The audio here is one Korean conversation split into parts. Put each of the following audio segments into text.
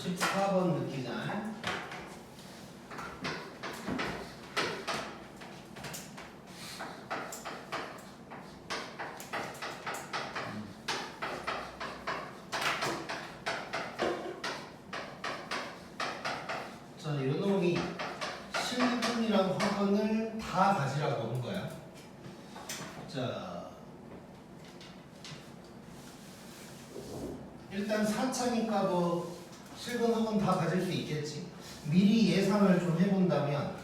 14번 느끼자. 자, 요놈이 실근이랑 허근을 다 가지라고 하는 거야. 자, 일단 4차니까 뭐 실근 허근 다 가질 수 있겠지. 미리 예상을 좀 해본다면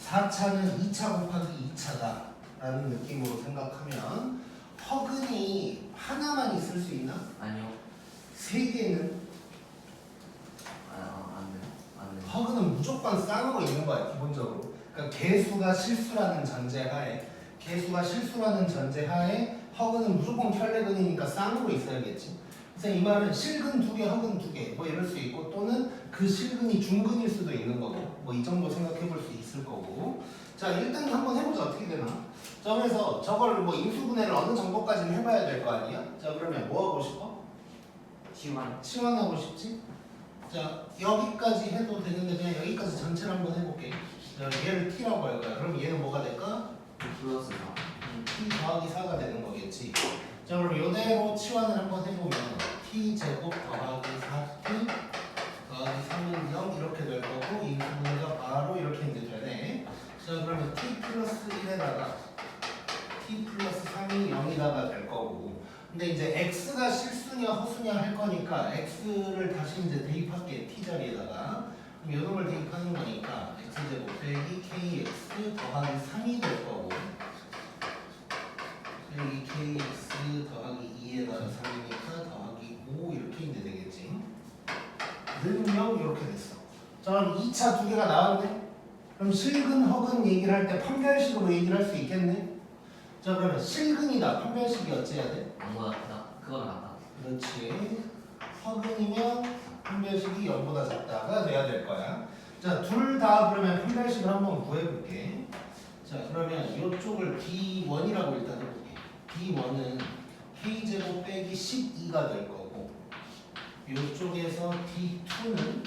4차는 2차 곱하기 2차다 라는 느낌으로 생각하면 허근이 하나만 있을 수 있나? 아니요. 3개는? 안 돼. 허근은 무조건 쌍으로 있는 거야 기본적으로. 그러니까 개수가 실수라는 전제하에 허근은 무조건 켤레근이니까 쌍으로 있어야겠지. 그래서 이 말은 실근 2개, 허근 2개 뭐 이럴 수 있고, 또는 그 실근이 중근일 수도 있는 거고, 뭐 이 정도 생각해 볼 수 있을 거고. 자, 일단 한번 해보자. 어떻게 되나? 자, 그래서 저걸 뭐 인수분해를 어느 정도까지는 해봐야 될 거 아니야? 자, 그러면 뭐 하고 싶어? 치환하고 싶지? 자, 여기까지 해도 되는데 그냥 여기까지 전체를 한번 해볼게. 자, 얘를 t라고 할 거야. 그럼 얘는 뭐가 될까? 플러스 4. t 더하기 4가 되는 거겠지. 자, 그럼 이대로 치환을 한번 해보면 t 제곱 더하기 4t 더하기 3은 0 이렇게 될 거고, 이 부분가 바로 이렇게 이제 되네. 자, 그러면 t 플러스 1에다가 t 플러스 3이 0이다가 될 거고, 근데 이제 x가 실수냐 허수냐 할 거니까 x를 다시 이제 대입할게. t 자리에다가. 그럼 요놈을 대입하는 거니까 x제곱 빼기 kx 더하기 3이 될 거고, 여기 kx 더하기 2에다가 3이니까 더하기 5 이렇게 이제 되겠지. 늘면 이렇게 됐어. 자, 그럼 2차 두 개가 나왔네. 그럼 실근 허근 얘기를 할 때 판별식으로 얘기를 할 수 있겠네. 자, 그러면 실근이다. 판별식이 어째야 돼? 양보다 크다. 그건 같다. 그렇지. 허근이면 판별식이 0보다 작다가 돼야 될 거야. 자, 둘 다 그러면 판별식을 한번 구해볼게. 자, 그러면 이쪽을 B1이라고 일단 해볼게. B1은 K제곱 빼기 12가 될 거고, 이쪽에서 B2는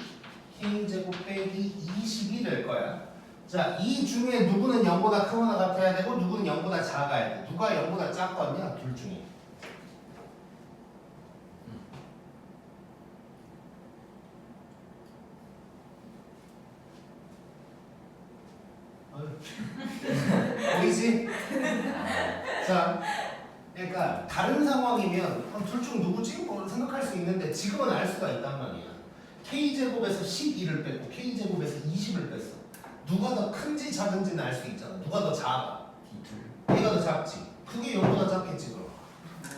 K제곱 빼기 20이 될 거야. 자, 이 중에 누구는 0보다 크거나 같아야 되고 누구는 0보다 작아야 돼. 누가 0보다 작거냐? 둘 중에. 보이지? 자, 그러니까 다른 상황이면 둘 중 누구지? 뭐 생각할 수 있는데 지금은 알 수가 있단 말이야. K제곱에서 12를 뺐고 K제곱에서 20을 뺐어. 누가 더 큰지 작은지는 알 수 있잖아. 누가 더 작아? 얘가 더 작지. 그게 0보다 작겠지 그럼.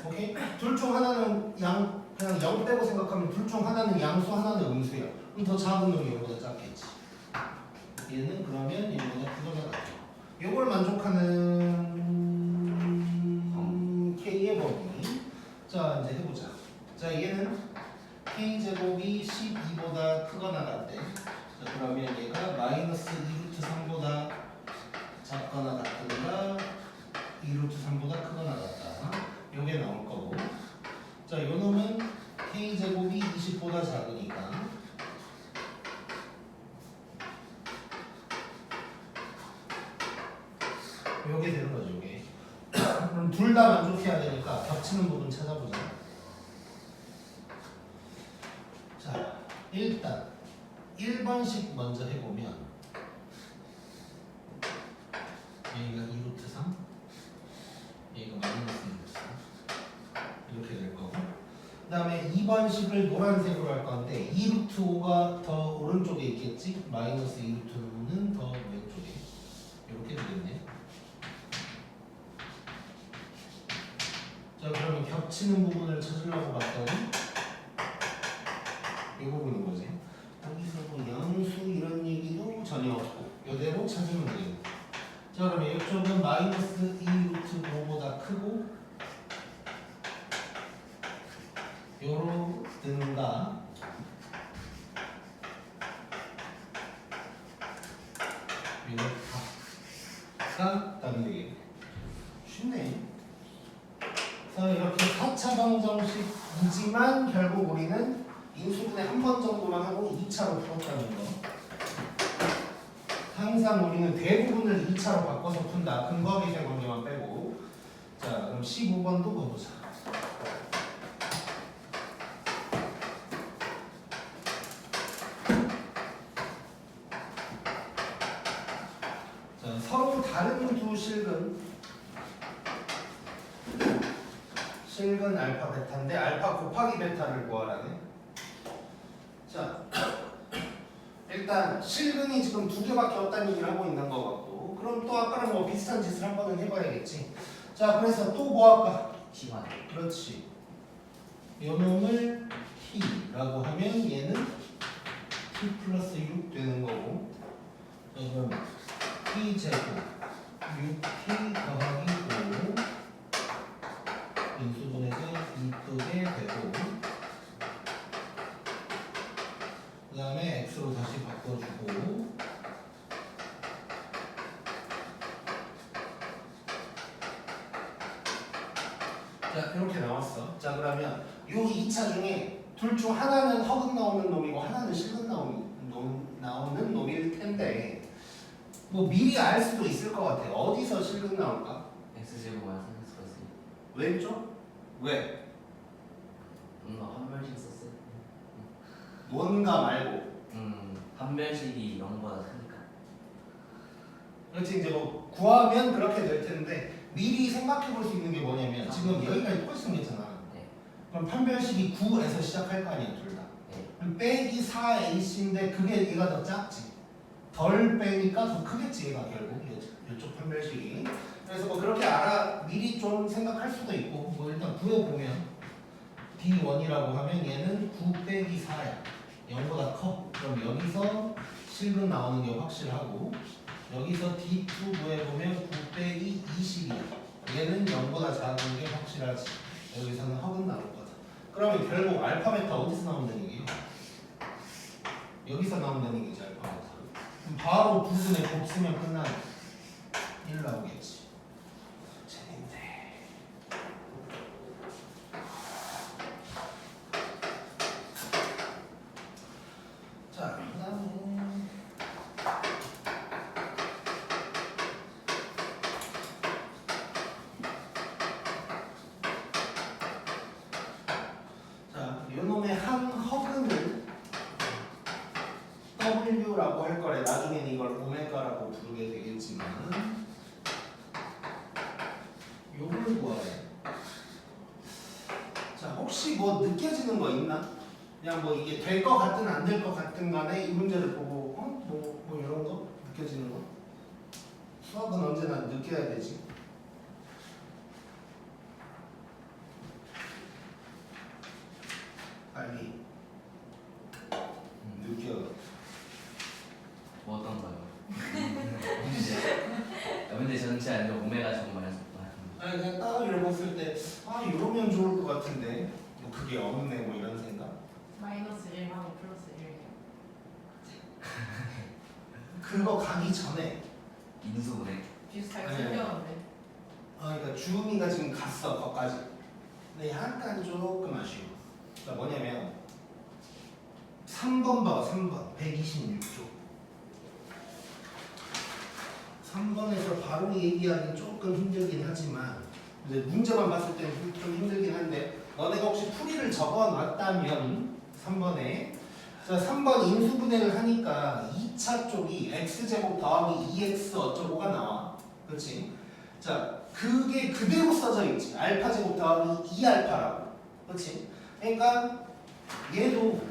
오케이? 둘 중 하나는 그냥 0 빼고 생각하면 둘 중 하나는 양수, 하나는 음수야. 그럼 더 작은 놈이 0보다 작겠지. 얘는 그러면 얘보다 크거나 같아. 요걸 만족하는 K의 범위. 자, 이제 해보자. 자, 얘는 K제곱이 12보다 크거나 같대. 자, 그러면 얘가 마이너스 2루트 3보다 작거나 같든가 2루트 3보다 크거나 같다. 요게 나올 거고. 자, 요 놈은 K제곱이 20보다 작으니까 요게 되는 거죠, 요게. 그럼 둘 다 만족해야 되니까 겹치는 부분 찾아보자. 자, 일단 1번씩 먼저 해보면 여기가 2루트 3, 여기가 마이너스 2루트 3 이렇게 될 거고, 그 다음에 2번식을 노란색으로 할 건데 2루트 5가 더 오른쪽에 있겠지? 마이너스 2루트 5는 더 왼쪽에 이렇게 되겠네. 자, 그러면 겹치는 부분을 찾으려고 봤더니 이 부분인 거지. 여기서 뭐 양수 이런 얘기도 전혀 없고 이대로 찾으면 되겠네. 자, 그러면 이쪽은 마이너스 2루트 5보다 크고 요로 든다. 요가 답이 되겠네. 쉽네. 그래서 이렇게 4차 방정식이지만 결국 우리는 인수분해 한 번 정도만 하고 2차로 풀었다는 거. 항상 우리는 대부분을 2차로 바꿔서 푼다. 근거 비세 관계만 빼고. 자, 그럼 15번도 봐보자. 자, 서로 다른 두 실근 알파 베타인데 알파 곱하기 베타를 구하라네. 자, 일단 실근이 지금 두 개밖에 없다는 얘기를 하고 있는 것 같고, 그럼 또 아까랑 뭐 비슷한 짓을 한 번은 해봐야겠지. 자, 그래서 또 뭐 할까? 시간. 그렇지. 요 놈을 t라고 하면 얘는 t 플러스 6 되는 거고, 그럼 t 제곱 6t 더하기 5 인수분해서 2게 되고, 그 다음에 x로 다시 바꿔주고, 자, 이렇게 나왔어. 자, 그러면 요 2차 중에 둘 중 하나는 허근 나오는 놈이고 하나는 실근 나오는 놈일 텐데, 뭐 미리 알 수도 있을 것 같아. 어디서 실근 나올까? x제곱 마이너스 3x 플러스 2. 왼쪽? 왜? 한 변씩 썼어요. 뭔가 말고. 한 변씩이 0보다 크니까. 그렇지. 이제 뭐 구하면 그렇게 될 텐데 미리 생각해 볼 수 있는 게 뭐냐면 지금 여기까지 똑같이 생겼잖아. 네. 그럼 판별식이 9에서 시작할 거 아니야, 둘 다. 네. 그럼 빼기 4ac인데 그게 얘가 더 작지. 덜 빼니까 더 크겠지, 얘가 결국 이쪽 판별식이. 그래서 뭐 그렇게 미리 좀 생각할 수도 있고, 뭐 일단 구해보면 D1이라고 하면 얘는 9 빼기 4야. 0보다 커. 그럼 여기서 실근 나오는 게 확실하고, 여기서 D2 구해보면 9 빼기 20이야. 얘는 0보다 작은 게 확실하지. 여기서는 허근 나올 거다. 그러면 결국 알파 베타 어디서 나온다는 얘기예요? 여기서 나온다는 얘기지, 알파 베타. 그럼 바로 부분에 곱쓰면 끝나는 1 나오겠지. 재밌네. 자, 그 다음에 요놈의 한 허근을 W라고 할 거래. 나중에는 이걸 오메가라고 부르게 되겠지만 요걸 구하래. 자, 혹시 뭐 느껴지는 거 있나? 그냥 뭐 이게 될 거 같든 안 될 거 같든 간에 이 문제를 보고 뭐 이런 거 느껴지는 거? 수학은 언제나 느껴야 되지. 빨리 느껴. 뭐 어떤 거요? 문제 전체 아니고 오메가 정말 아니 그냥 딱 읽었을 때 이러면 좋을 것 같은데 뭐 그게 없네 뭐 이런 생각. 마이너스 1하고 플러스 1이요. 그거 가기 전에 인수분해. 비슷하게 네. 생겼는데. 그러니까 주은이가 지금 갔어 거기까지. 근데 약간 조금 아쉬워. 그러니까 뭐냐면 3번 봐. 3번 126쪽 3번에서 바로 얘기하기 조금 힘들긴 하지만 이제 문제만 봤을 때는 좀 힘들긴 한데 너네가 혹시 풀이를 적어놨다면 3번에 자 3번 인수분해를 하니까 2차 쪽이 x제곱 더하기 2x 어쩌고가 나와. 그렇지? 자 그게 그대로 써져 있지. 알파제곱 더하기 2알파라고. 그렇지? 그러니까 얘도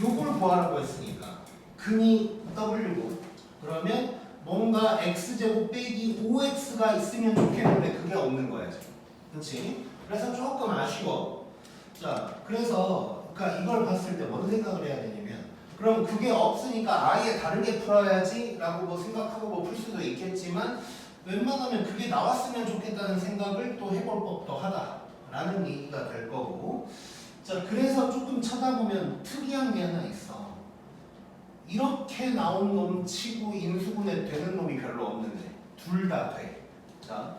요걸 구하라고 했으니까 근이 W고 그러면 뭔가 x제곱 빼기 5x가 있으면 좋겠는데 그게 없는 거야 지금. 그렇지? 그래서 조금 아쉬워. 자 그래서 그러니까 이걸 봤을 때 뭔 생각을 해야 되냐면 그럼 그게 없으니까 아예 다르게 풀어야지 라고 뭐 생각하고 뭐 풀 수도 있겠지만 웬만하면 그게 나왔으면 좋겠다는 생각을 또 해볼 법도 하다 라는 얘기가 될 거고. 자 그래서 조금 쳐다보면 특이한 게 하나 있어. 이렇게 나온 놈 치고 인수분해 되는 놈이 별로 없는데 둘 다 돼. 자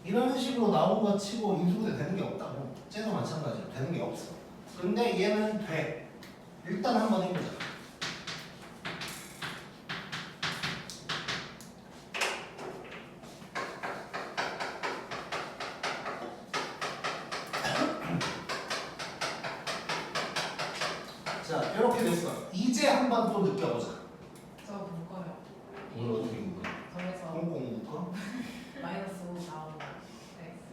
이런 식으로 나온 거 치고 인수분해 되는 게 없다고. 쟤도 마찬가지로 되는 게 없어. 근데 얘는 돼. 일단 한번 해보자. 자, 이렇게 됐어. 이제 한번 또 느껴보자. 저 묶어요. 오늘 어떻게 묶어? 정해서 꽁꽁 묶어? 마이너스 5 나오고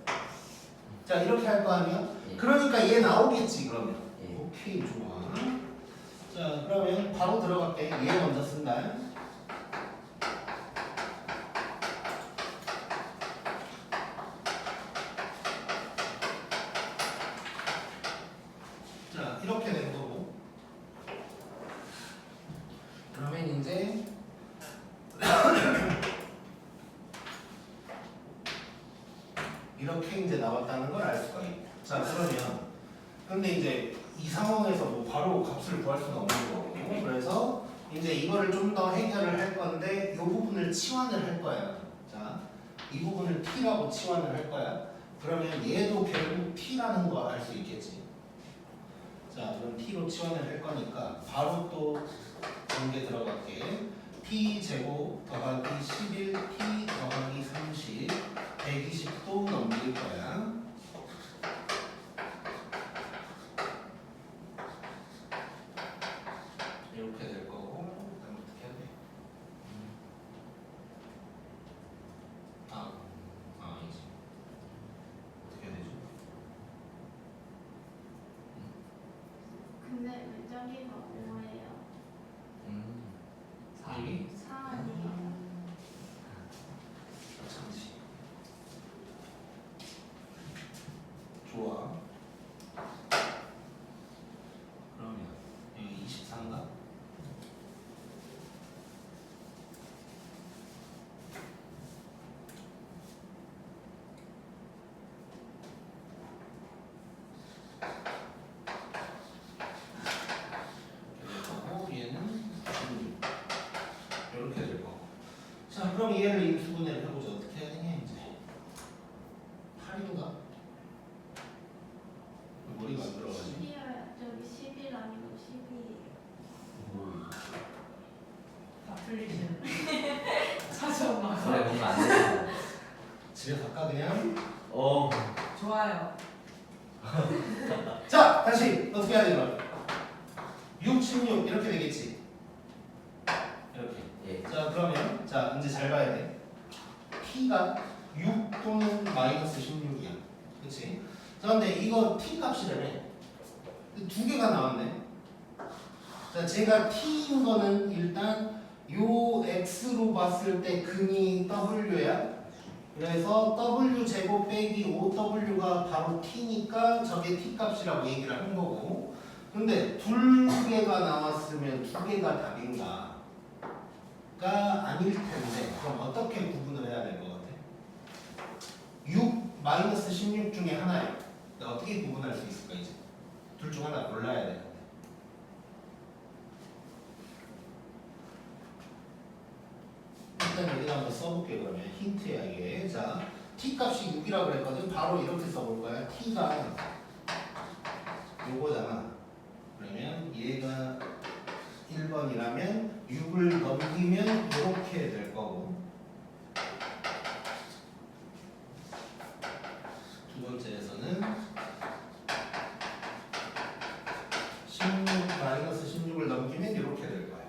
X. 자, 이렇게 할 거 아니야? 예. 그러니까 얘 나오겠지, 그러면. 예. 오케이, 좋아. 자, 그러면 바로 들어갈게. 얘 먼저 쓴다. 자, 이렇게 된 거고. 그러면 이제 이렇게 이제 나왔다는 걸 알 수가 있고. 자, 그러면 근데 이제 이 상황에서 뭐 바로 값을 구할 수는 없는 거고. 그래서 이제 이거를 좀 더 해결을 할 건데 이 부분을 치환을 할 거야. 자, 이 부분을 t라고 치환을 할 거야. 그러면 얘도 결국 t라는 거 알 수 있겠지. 자, 그럼 t로 치환을 할 거니까 바로 또 전개 들어갈게. t 제곱 더하기 11 t 더하기 30 120도 넘길 거야. 이렇게 될 거고. 그다음 어떻게 해야 돼? 아니지. 어떻게 해야 되지? 근데 왜 저기가 5예요? 여기 4 아니에요? 잠시. 좋아. 그러면 여기 24인가? 그리고 얘는 16. 이렇게 될 거고. 자, 그럼 얘를 인수분해를 해보자. 어떻게 해야 되냐 이제. 8인가? 머리가 안 들어가지? 10이어야 저기 11 아니고 12예요. 다 풀리시는. 자주 엄마가. 그래 뭔가 안 되는 집에 갈까 그냥? 어. 좋아요. 자, 다시 어떻게 해야 되나? 6, 16 이렇게 되겠지? 이렇게. 예. 자, 그러면 자 이제 잘 봐야 돼. t가 6 또는 마이너스 16이야. 그렇지? 자, 근데 이거 t 값이라며. 두 개가 나왔네. 자, 제가 t인 거는 일단 요 x로 봤을 때 근이 w야. 그래서 w 제곱 빼기 5w가 바로 t니까 저게 t 값이라고 얘기를 한 거고. 근데 두 개가 나왔으면 두 개가 답인가? 가 아닐 텐데 그럼 어떻게 구분을 해야 될 것 같아? 6 마이너스 16 중에 하나야. 어떻게 구분할 수 있을까 이제? 둘 중 하나 골라야 되는데. 일단 여기다 한번 써볼게. 그러면 힌트야 이게. 자, t 값이 6이라고 그랬거든. 바로 이렇게 써볼 거야. t가 요거잖아. 그러면 얘가 1번이라면 6을 넘기면 이렇게 될 거고, 두 번째에서는 16 마이너스 16을 넘기면 이렇게 될 거야.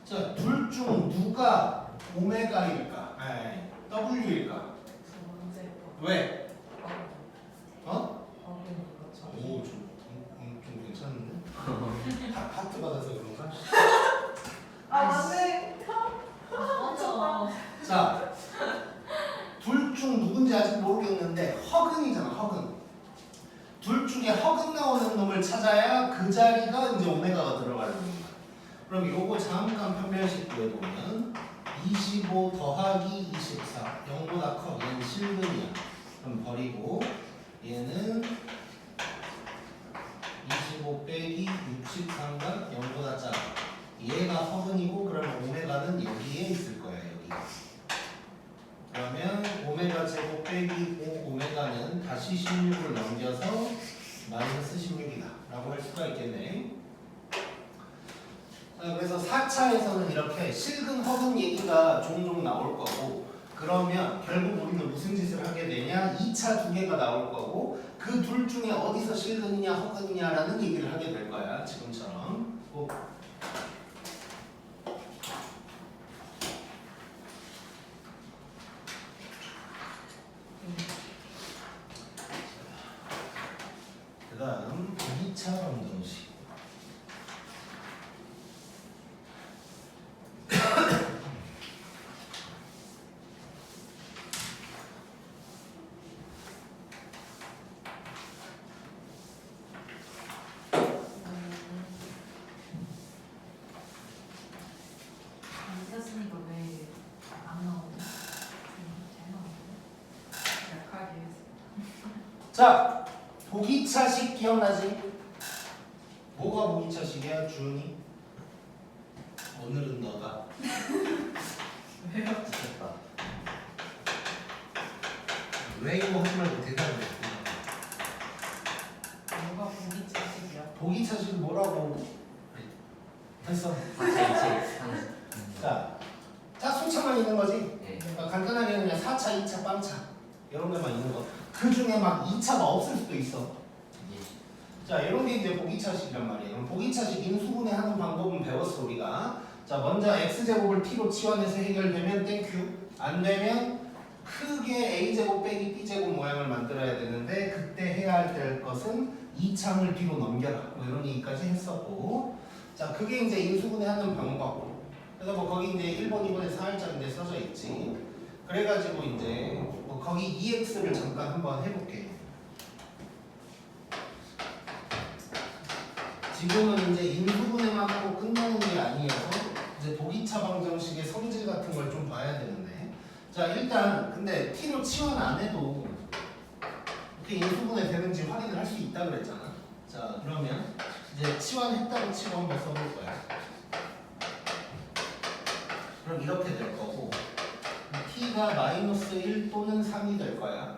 자, 둘 중 누가 오메가일까? 아니, W일까? 저 먼저 거. 왜? 어? 어긴 이거 오, 좀 괜찮은데? 하트 받아서 그런가? 아 맞네. 맞아. 자, 둘 중 누군지 아직 모르겠는데 허근이잖아, 허근. 둘 중에 허근 나오는 놈을 찾아야 그 자리가 이제 오메가가 들어가는 거야. 그럼 요거 잠깐 판별식 구해보면 25 더하기 24 0보다 커. 얘는 실근이야. 그럼 버리고 얘는 25 빼기 63가 0보다 작아. 얘가 허근이고 그러면 오메가는 여기에 있을 거야. 여기. 그러면 오메가 제곱 빼기 5 오메가는 다시 16을 넘겨서 마이너스 16이다 라고 할 수가 있겠네. 그래서 4차에서는 이렇게 실근 허근 얘기가 종종 나올 거고 그러면 결국 우리는 무슨 짓을 하게 되냐 2차 두 개가 나올 거고 그 둘 중에 어디서 실근이냐 허근이냐라는 얘기를 하게 될 거야 지금처럼 그 다음 2차 방정식 있었으니까 왜 안 나오냐? 잘 나오네. 약하게 했어. 자, 보기차식 기억나지? 뭐가 보기차식이야, 주은이? 오늘은 너다. 왜요? 좋겠다. 왜 이거 하지 말고 대답을 해. 뭐가 공기차식이야? 보기차식 뭐라고? 됐어. 자, 짝수차만 있는 거지? 네. 그러니까 간단하게 그냥 4차, 2차, 빵차 이런 데만 있는 거. 그 중에 막 2차가 없을 수도 있어. 자, 이런 게 이제 보기차식이란 말이에요. 그럼 보기차식 인수분해 하는 방법은 배웠어 우리가. 자, 먼저 x제곱을 t로 치환해서 해결되면 땡큐. 안 되면 크게 a제곱 빼기 b제곱 모양을 만들어야 되는데 그때 해야 할 것은 2창을 뒤로 넘겨라. 뭐 이런 얘기까지 했었고. 자, 그게 이제 인수분해 하는 방법. 그래서 뭐 거기 이제 1번, 2번에 4할자인데 써져 있지. 그래가지고 이제 뭐 거기 EX를 잠깐 한번 해볼게. 지금은 이제 인수분해만 하고 끝나는 게 아니어서 이제 보기차 방정식의 성질 같은 걸 좀 봐야 되는데. 자, 일단 근데 t로 치환 안 해도 이렇게 인수분해 되는지 확인을 할 수 있다 그랬잖아. 자, 그러면 이제 치환했다고 치고 한번 써볼 거야. 그럼 이렇게 될 거고 t가 마이너스 1 또는 3이 될 거야.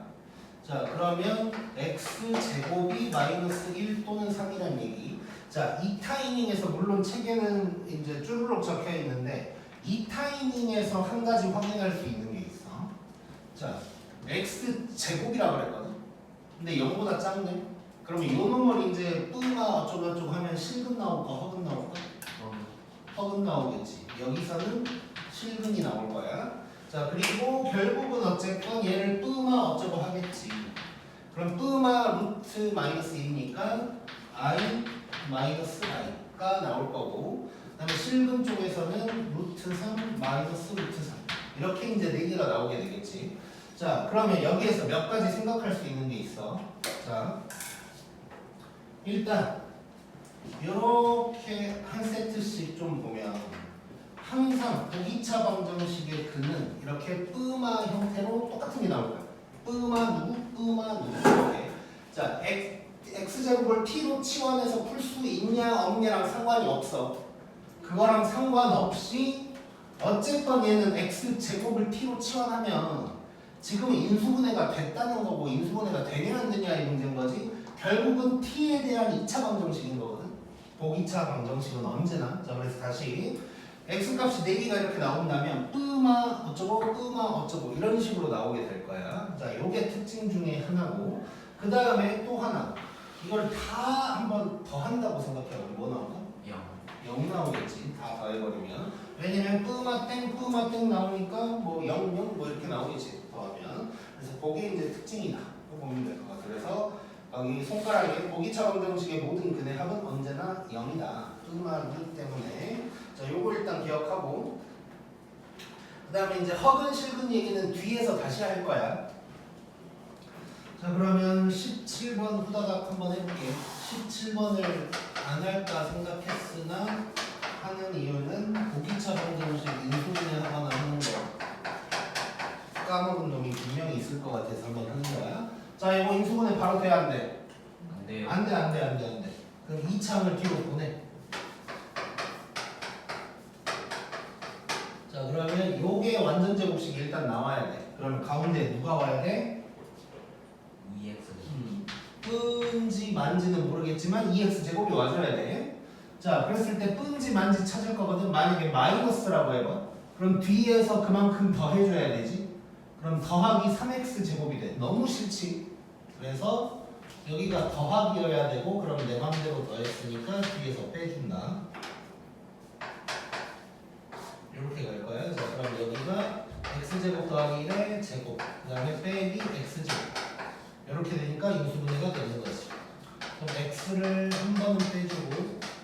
자, 그러면 x제곱이 마이너스 1 또는 3이란 얘기. 자, 이 타이밍에서 물론 책에는 이제 쭈르륵 적혀 있는데 이 타이밍에서 한 가지 확인할 수 있는 게 있어. 자, x제곱이라고 그랬거든. 근데 0보다 작네. 그러면 이 놈을 이제 뿌마 어쩌고저쩌고 하면 실근 나올까 허근 나올까? 허근 나오겠지. 여기서는 실근이 나올 거야. 자, 그리고 결국은 어쨌건 얘를 뿌마 어쩌고 하겠지. 그럼 뿌마 루트 마이너스 2니까 i 마이너스 i가 나올 거고, 그 다음에 실근 쪽에서는 루트 3 마이너스 루트 3 이렇게 이제 4개가 나오게 되겠지. 자, 그러면 여기에서 몇 가지 생각할 수 있는 게 있어. 자, 일단 이렇게 한 세트씩 좀 보면 항상 보기차 방정식의 근은 이렇게 뿌마 형태로 똑같은 게 나올 거야. 뿌마 누구? 뿌마 누구? 이렇게. 자, x제곱을 t로 치환해서 풀 수 있냐 없냐랑 상관이 없어. 그거랑 상관없이 어쨌건 얘는 x제곱을 t로 치환하면 지금 인수분해가 됐다는 거고 인수분해가 되냐 안 되냐의 문제인 거지. 결국은 t에 대한 2차 방정식인 거거든. 보기차 방정식은 언제나. 자, 그래서 다시 x값이 4개가 이렇게 나온다면 뿌마 어쩌고 뿌마 어쩌고 이런 식으로 나오게 될 거야. 자, 요게 특징 중에 하나고, 그 다음에 또 하나, 이걸 다 한번 더 한다고 생각해보면 뭐 나올까? 0 나오겠지. 다 더해버리면. 왜냐면 뿌마 땡 나오니까 뭐 0, 0 뭐 이렇게 나오겠지. 더하면. 그래서 그게 이제 특징이다. 보면 될 것 같아. 그래서 여기 손가락에 보기차 방정식의 모든 근의 합은 언제나 0이다. 뿌마 루 때문에. 자, 요거 일단 기억하고, 그 다음에 이제 허근 실근 얘기는 뒤에서 다시 할 거야. 자, 그러면 17번 후다닥 한번 해볼게요. 17번을 안 할까 생각했으나 하는 이유는 보기차 방정식 인수분해 하거나 하는 거 까먹은 놈이 분명히 있을 것 같아서 한번 하는 거야. 자, 이거 인수분해 바로 돼야 안 돼? 안 돼요. 안 돼. 그럼 2창을 뒤로 보내. 자, 그러면 요게 완전 제곱식이 일단 나와야 돼. 그러면 가운데 누가 와야 돼? EX. 끈지 만지는 모르겠지만 2x 제곱이 와줘야 돼. 자, 그랬을 때 쁜지 만지 찾을 거거든. 만약에 마이너스라고 해봐. 그럼 뒤에서 그만큼 더 해줘야 되지. 그럼 더하기 3x 제곱이 돼. 너무 싫지. 그래서 여기가 더하기여야 되고, 그럼 내 맘대로 더했으니까 뒤에서 빼준다. 이렇게 갈 거야. 자, 그럼 여기가 x제곱 더하기 1의 제곱, 그 다음에 빼기 x제곱. 이렇게 되니까 인수분해가 되는 거지. 그럼 x를 한 번은 빼주고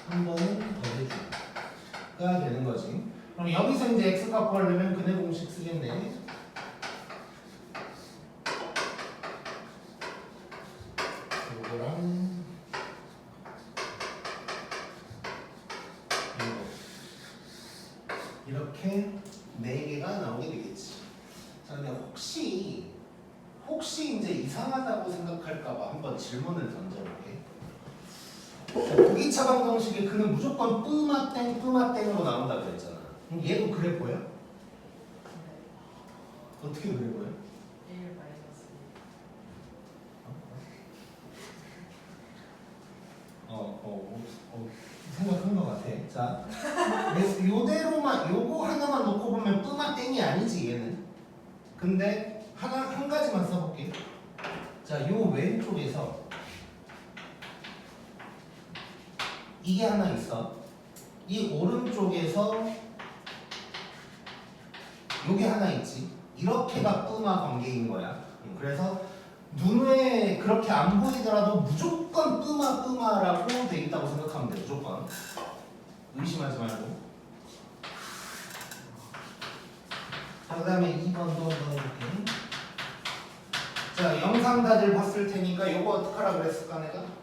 한 번은 더해주고가 되는 거지. 그럼 여기서 이제 x 값 구하려면 근해 공식 쓰겠네. 요거랑 요거 이렇게 4개가 나오게 되겠지. 자, 근데 혹시 이제 이상하다고 생각할까봐 한번 질문을 던져볼게. 보기차 방정식의 그는 무조건 뿌마땡 뿌마땡으로 나온다 그랬잖아. 그럼 얘도 그래 보여? 어떻게 그래 보여? 1 마이너스 생각한 것 같아. 자, 요대로만 요거 하나만 놓고 보면 뿌마땡이 아니지 얘는. 근데 한 가지만 써볼게. 자, 요 왼쪽에서 이게 하나 있어. 이 오른쪽에서 요게 하나 있지. 이렇게가 뿌마 관계인 거야. 그래서 눈에 그렇게 안 보이더라도 무조건 뿌마라고 돼 있다고 생각하면 돼. 무조건. 의심하지 말고. 자, 그 다음에 2번도 한번 해볼게. 자, 영상 다들 봤을 테니까 요거 어떡하라 그랬을까 내가?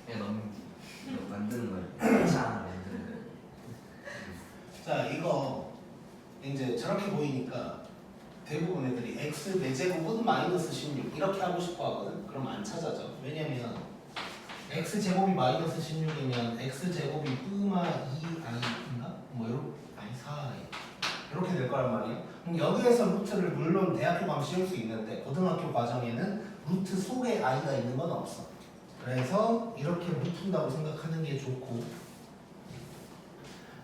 그냥 넘기. 이거 만드는 거예요. 차 만드는 거. 자, 이거 이제 저렇게 보이니까 대부분 애들이 x 4제곱은 마이너스 16 이렇게 하고 싶어 하거든. 그럼 안 찾아져. 왜냐면 x 제곱이 마이너스 16이면 x 제곱이 뿌마 2i인가? 뭐 이렇게 아니 4i 이렇게 될 거란 말이야. 그럼 여기에서 루트를 물론 대학교 가면 씌울 수 있는데 고등학교 과정에는 루트 속에 i가 있는 건 없어. 그래서 이렇게 묻힌다고 생각하는 게 좋고.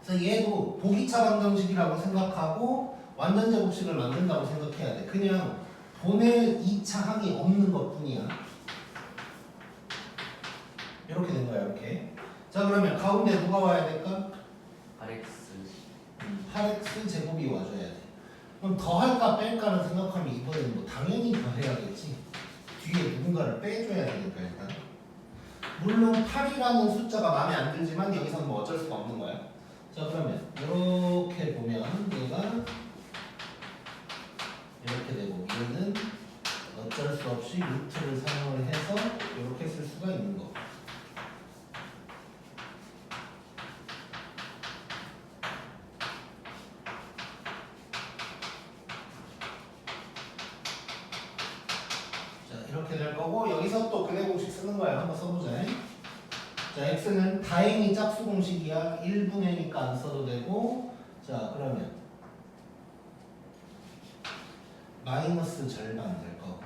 그래서 얘도 보기차 방정식이라고 생각하고 완전 제곱식을 만든다고 생각해야 돼. 그냥 보낼 2차 항이 없는 것 뿐이야. 이렇게 된 거야, 이렇게. 자, 그러면 가운데 누가 와야 될까? RX 8x 제곱이 와줘야 돼. 그럼 더할까 뺄까를 생각하면 이번에는 뭐 당연히 더해야겠지. 뒤에 누군가를 빼줘야 되니까 일단. 물론 8이라는 숫자가 마음에 안 들지만 여기서는 뭐 어쩔 수가 없는 거야. 자, 그러면 이렇게 보면 얘가 이렇게 되고 얘는 어쩔 수 없이 루트를 사용을 해서 이렇게 쓸 수가 있는 거. 자, 이렇게 될 거고 여기서 또 근해 공식 쓰는 거야. 한번 써보자. 자, x는 다행히 짝수 공식이야. 1분의니까 안 써도 되고. 자, 그러면 마이너스 절반 될 거고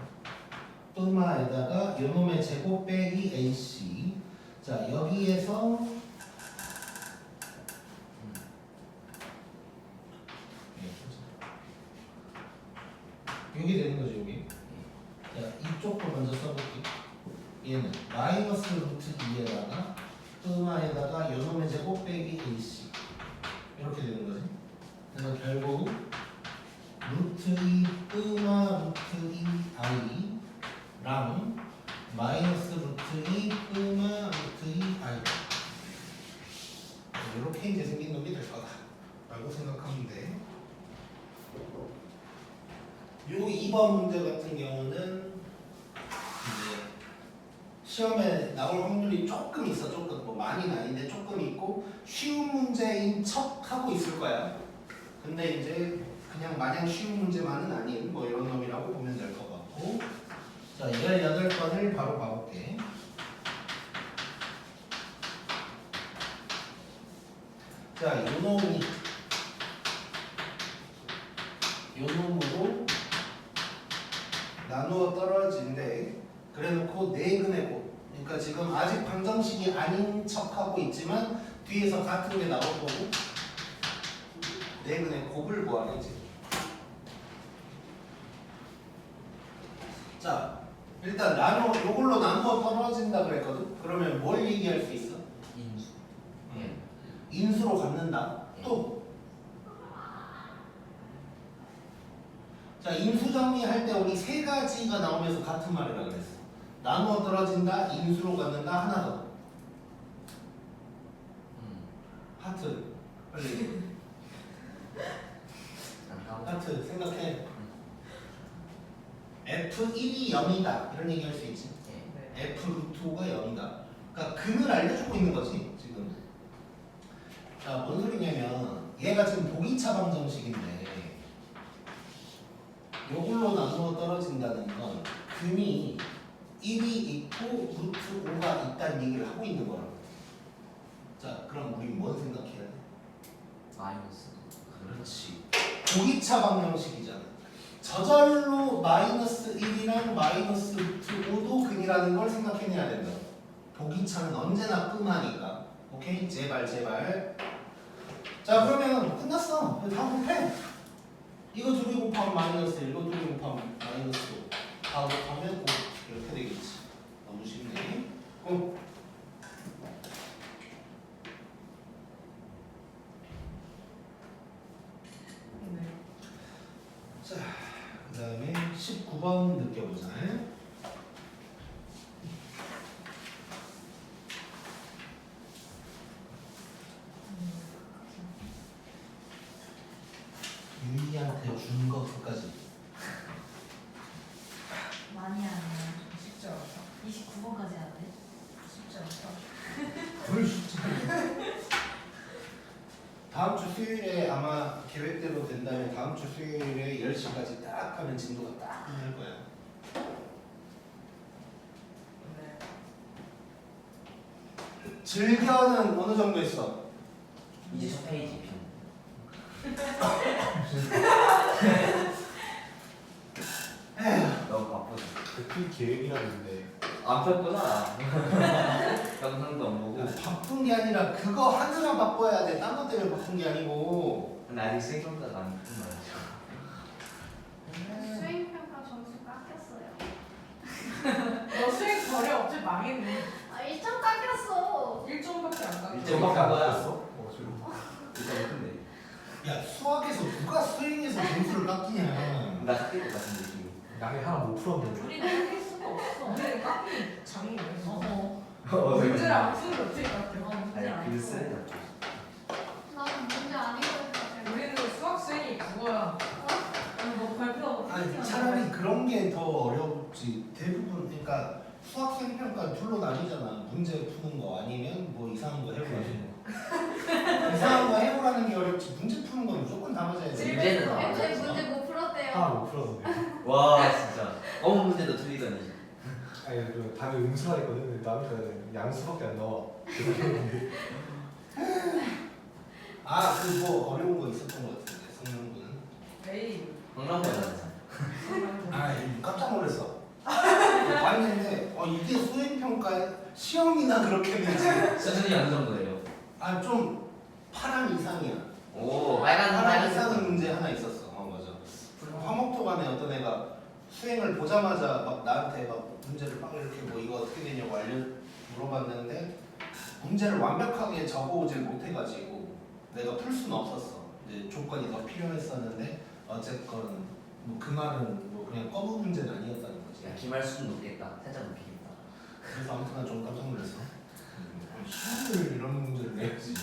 뿜마에다가 요놈의 제곱 빼기 ac. 자, 여기에서 여기 되는 거지 여기. 자, 이쪽도 먼저 써볼게. 얘는 마이너스 루트 2에다가 뿜마에다가 요놈의 제곱 빼기 ac 이렇게 되는 거지. 그래서 결국 루트 2 뿜마 루트 2i랑 마이너스 루트 2 뿜마 루트 2i 이렇게 이제 생긴 놈이 될 거다 라고 생각하면 돼. 요 2번 문제 같은 경우는 이제 시험에 나올 확률이 조금 있어. 조금 뭐 많이는 아닌데 조금 있고 쉬운 문제인 척 하고 있을 거야. 근데 이제 그냥 마냥 쉬운 문제만은 아닌 뭐 이런 놈이라고 보면 될 것 같고. 자, 18번을 바로 봐볼게. 자, 요 놈으로 나누어 떨어진대. 그래놓고 네근의 곱. 그러니까 지금 아직 방정식이 아닌 척하고 있지만 뒤에서 같은 게 나올 거고 네근의 곱을 구하겠지. 자, 일단 요걸로 나누어 떨어진다 그랬거든. 그러면 뭘 얘기할 수 있어? 인수. 인수로 갖는다. 또. 자, 인수 정리할 때 우리 세 가지가 나오면서 같은 말이라 그랬어. 나누어 떨어진다, 인수로 갖는다, 하나 더. 하트. 빨리. 하트 생각해. F1이 0이다. 이런 얘기 할 수 있지. 네. F 루트가 0이다. 그러니까 근을 알려주고 있는 거지, 지금. 자, 뭔 소리냐면 얘가 지금 보기차 방정식인데 요걸로 나누어 떨어진다는 건 근이 1이 있고 루트 5가 있다는 얘기를 하고 있는 거라고. 자, 그럼 우리 뭔 생각해야 돼? 마이너스. 그렇지. 보기차 방정식이잖아. 저절로 마이너스 1이랑 마이너스 루트 5도 근이라는 걸 생각해내야 된다. 보기차는 언제나 끔하니까. 오케이? 제발. 자, 그러면 끝났어. 다음 곱해. 이거 둘이 곱하면 마이너스 1, 이거 둘이 곱하면 마이너스 5. 다 곱하면 5. 이렇게 되겠지. 너무 쉽네. 네. 자, 그 다음에 19번 느껴보자. 유이한테 준 것까지. 많이 하네요. 쉽지 않다. 29번까지 해야 돼? 쉽지 않다. 뭘 쉽지 다음 주 수요일에 아마 계획대로 된다면 다음 주 수요일에 10시까지 딱 하면 진도가 딱 끝날 거야. 네. 즐겨는 어느 정도 있어? 20페이지 편. 너무 바쁘지. 그필 계획이라는데 안 폈구나. 영상도 안 보고. 바쁜 게 아니라 그거 하느라 바빠야 돼. 딴 것 때문에 바쁜 게 아니고. 근데 아직 생각보다 안 큰 말이죠. 수행평가 점수 깎였어요. 너 수행 거래 업체 망했네. 아 1점 깎였어. 1점밖에 안 깎여. 일점 깎은 거야. 지금 일단 큰데. 야, 수학에서 누가 수행해서 점수를 깎이냐. 나 깎일 것 같은데 지금. 양이 하나 못 풀었는데 우리는 깎일 수가 없어. 우리는 깎이 장이네. 어, 문제를 안 푸는 어떻게 깎여? 문제 아니 아니고. 글쎄. 나는 문제 아니고 했다. 우리는 수학 수행이 국어야. 아니 뭐 발표 아니, 차라리 그런 게 더 어렵지. 대부분 그러니까 수학 수행평가 둘로 나뉘잖아. 문제 푸는 거 아니면 뭐 이상한 거 해보라는 거. 이상한 거 해보라는 게 어렵지. 문제 푸는 건 무조건 다 맞아야 돼. 문제는 다 쌤 맞았어. 문제 못 풀었대요. 하나 못 풀었는데 와 진짜. 어머 문제도 틀리더니. 아니 저 답이 음수가 있거든. 근데 나니까 양수밖에 안 나와. 그래서 풀었는데 아, 그 뭐 어려운 거 있었던 거 같은데 성능부는. 에이. 강남권이잖아. 아, 깜짝 놀랐어. 봤는데 이게 수행평가 시험이나 그렇게 되지. 수준이 어느 정도예요? 아, 좀 파란 이상이야. 오 빨간 파란 이상의 문제 하나 있었어. 맞아. 화목토반에 어떤 애가 수행을 보자마자 막 나한테 막 문제를 막 이렇게 뭐 이거 어떻게 되냐고 물어봤는데 문제를 완벽하게 적어오질 못해가지고 내가 풀 수는 없었어. 이제 조건이 더 필요했었는데 어쨌건 뭐 그 말은 뭐 그냥 검은 문제는 아니었다는 거지. 야 기말 수준 높겠다. 살짝 높이겠다. 그래서 아무튼 난 좀 깜짝 놀랐어. 시험을 이런 문제를 내야지.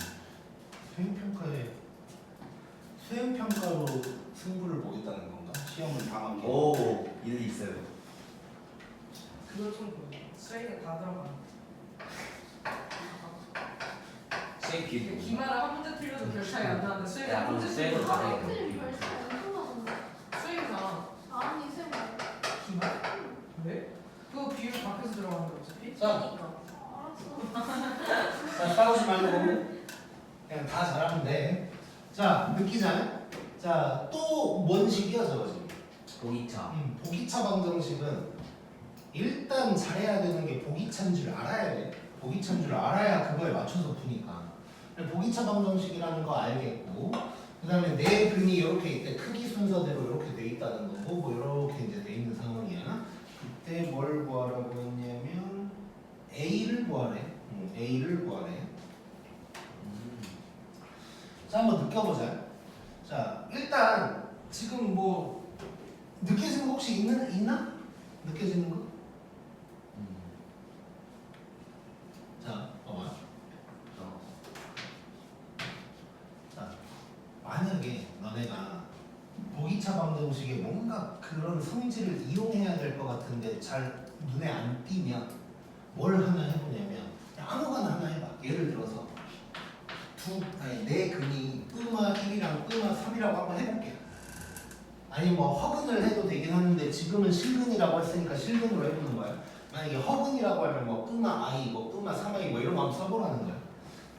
수행평가로 승부를 보겠다는 건가? 시험을 당한 게. 오 일리 있어요. 그거 좀 그래. 수행에 다 들어가. 수행 비율. 기말을 한 문제 틀려도 별 차이 안 나는데 수행에 야, 한 문제 그럼 수행은 틀려도 안 해. 다 틀린 벌써 엄청 많은데. 수행이나 아니 쌤 말고. 기말? 왜? 그거 비율 밖에서 들어가는 거 어차피? 자, 알았어. 자, 싸우지 말고 그냥 다 잘하면 돼. 자, 느끼잖아요? 자, 또 뭔 식이야 저거 지금? 보기차. 보기차 방정식은 일단 잘해야 되는 게 보기차인 줄 알아야 돼. 보기차인 줄 알아야 그거에 맞춰서 푸니까. 보기차 방정식이라는 거 알겠고, 그 다음에 내 근이 이렇게 있대. 크기 순서대로 이렇게 돼 있다는 거고, 뭐 이렇게 이제 돼 있는 상황이야. 그때 뭘 구하라고 했냐면 A를 구하래. A를 구하래. 자, 한번 느껴보자. 자, 일단 지금 뭐 느껴지는 거 혹시 있나? 느껴지는 거? 자, 봐봐. 자, 만약에 너네가 보기차 방정식에 뭔가 그런 성질을 이용해야 될 것 같은데 잘 눈에 안 띄면 뭘 하나 해보냐면 아무거나 하나 해봐. 예를 들어서 내 근이 끄마 1이랑 끄마 3이라고 한번 해볼게. 아니 뭐 허근을 해도 되긴 하는데 지금은 실근이라고 했으니까 실근으로 해보는 거야. 만약에 허근이라고 하면 뭐 끄마 I, 뭐 끄마 3I 뭐 이런 거 한번 써보라는 거야.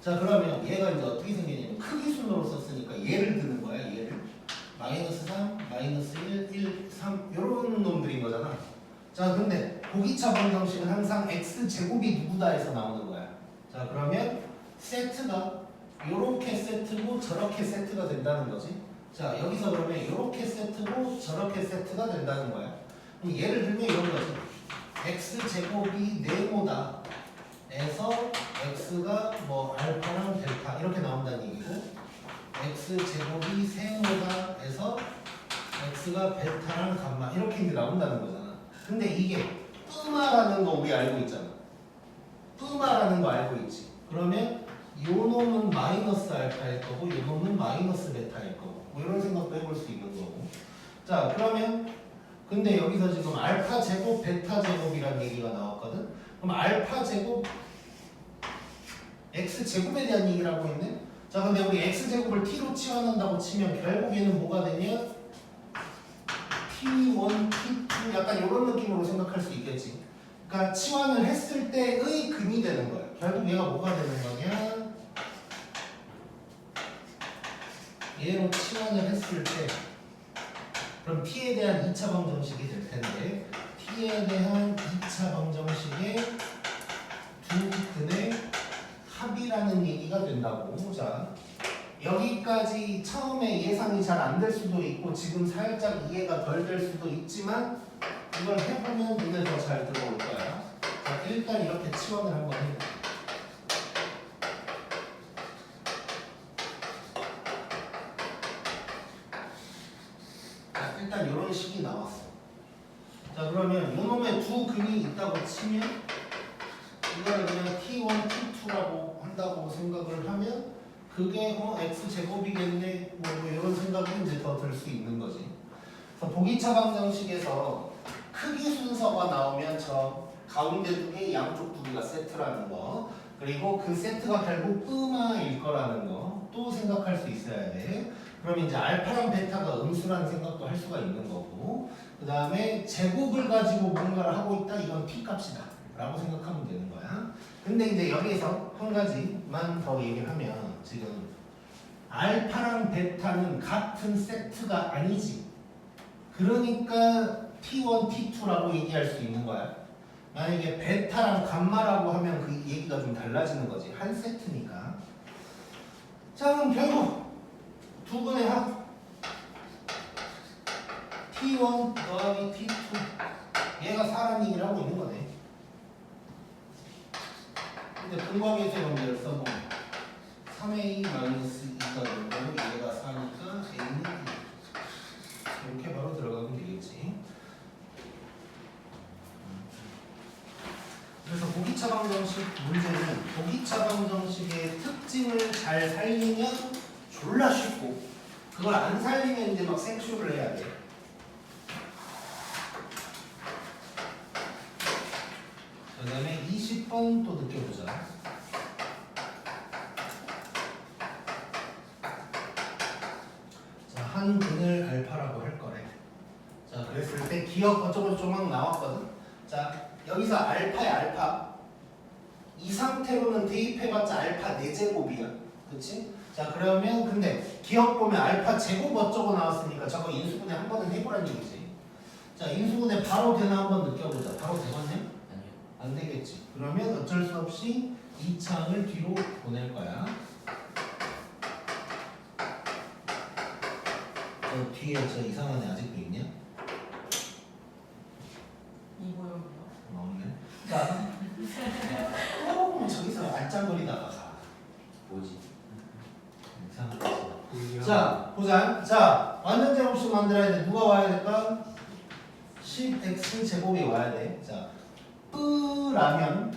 자 그러면 얘가 이제 어떻게 생기냐면 크기 순으로 썼으니까 얘를 드는 거야. 얘를 마이너스 3, 마이너스 1, 1, 3 이런 놈들인 거잖아. 자 근데 보기차 방정식은 항상 x제곱이 누구다 해서 나오는 거야. 자 그러면 세트가 요렇게 세트고 저렇게 세트가 된다는 거지. 자 여기서 그러면 요렇게 세트고 저렇게 세트가 된다는 거야. 그럼 예를 들면 이런 거지. x제곱이 네모다 에서 x가 뭐 알파랑 델타 이렇게 나온다는 얘기고, x제곱이 세모다 에서 x가 베타랑 감마 이렇게 이제 나온다는 거잖아. 근데 이게 끄마라는 거 우리 알고 있잖아. 끄마라는 거 알고 있지. 그러면 요 놈은 마이너스 알파일 거고 요 놈은 마이너스 베타일 거고 뭐 이런 생각도 해볼 수 있는 거고. 자 그러면 근데 여기서 지금 알파 제곱 베타 제곱이라는 얘기가 나왔거든. 그럼 알파 제곱 x 제곱에 대한 얘기를 하고 있네. 자 근데 우리 x 제곱을 t로 치환한다고 치면 결국에는 뭐가 되냐? t1, t2 약간 이런 느낌으로 생각할 수 있겠지. 그러니까 치환을 했을 때의 근이 되는 거야. 결국 얘가 뭐가 되는 거냐? 얘로 치환을 했을 때 그럼 t에 대한 2차 방정식이 될 텐데 t에 대한 2차 방정식의 두 근의 합이라는 얘기가 된다고. 자 여기까지 처음에 예상이 잘 안 될 수도 있고 지금 살짝 이해가 덜 될 수도 있지만 이걸 해보면 눈에 더 잘 들어올 거야. 자 일단 이렇게 치환을 한번 해볼게. 자 일단 이런 식이 나왔어. 자 그러면 요놈의 두 근이 있다고 치면 이거를 그냥 t1, t2라고 한다고 생각을 하면 그게 x제곱이겠네 뭐 이런 생각이 이제 더 들 수 있는 거지. 그래서 보기차 방정식에서 크기 순서가 나오면 저 가운데 두 개, 양쪽 두 개가 세트라는 거, 그리고 그 세트가 결국 끄마일 거라는 거 또 생각할 수 있어야 돼. 그럼 이제 알파랑 베타가 음수라는 생각도 할 수가 있는 거고, 그 다음에 제곱을 가지고 뭔가를 하고 있다, 이건 t 값이다 라고 생각하면 되는 거야. 근데 이제 여기서 한 가지만 더 얘기를 하면 지금 알파랑 베타는 같은 세트가 아니지. 그러니까 t1, t2라고 얘기할 수 있는 거야. 만약에 베타랑 감마라고 하면 그 얘기가 좀 달라지는 거지. 한 세트니까. 자 그럼 결국 두 분의 합 t1 더하기 t2 얘가 4라는 얘기를 하고 있는 거네. 근데 분광계수의 관계를 써보면 3a 마이너스 2가 되는 거고 얘가 4니까 a는 2 이렇게 바로 들어가면 되겠지. 그래서 보기차 방정식 문제는 보기차 방정식의 특징을 잘 살리면 졸라 쉽고 그걸 안 살리면 이제 막 생쇼를 해야 돼. 그 다음에 20번 또 느껴보자. 자, 한 근을 알파라고 할 거래. 자, 그랬을 때 기억 어쩌고저쩌고 막 나왔거든. 자, 여기서 알파야 알파. 이 상태로는 대입해봤자 알파 4제곱이야. 그치? 자, 그러면 근데 기억 보면 알파 제곱 어쩌고 나왔으니까 저거 인수분해 한 번은 해보란 얘기지. 자, 인수분해 바로 되나 한번 느껴보자. 바로 되겠냐? 아니요. 안 되겠지. 그러면 어쩔 수 없이 이 창을 뒤로 보낼 거야. 저 뒤에 저 이상한 애 아직도 있냐? 이거요. 없네. 자, 저기서 알짱거리다가 가. 뭐지? 이상하지. 자, 보자. 자, 완전 제곱식 만들어야 돼. 누가 와야 될까? 10x 제곱이 와야 돼. 자, 라면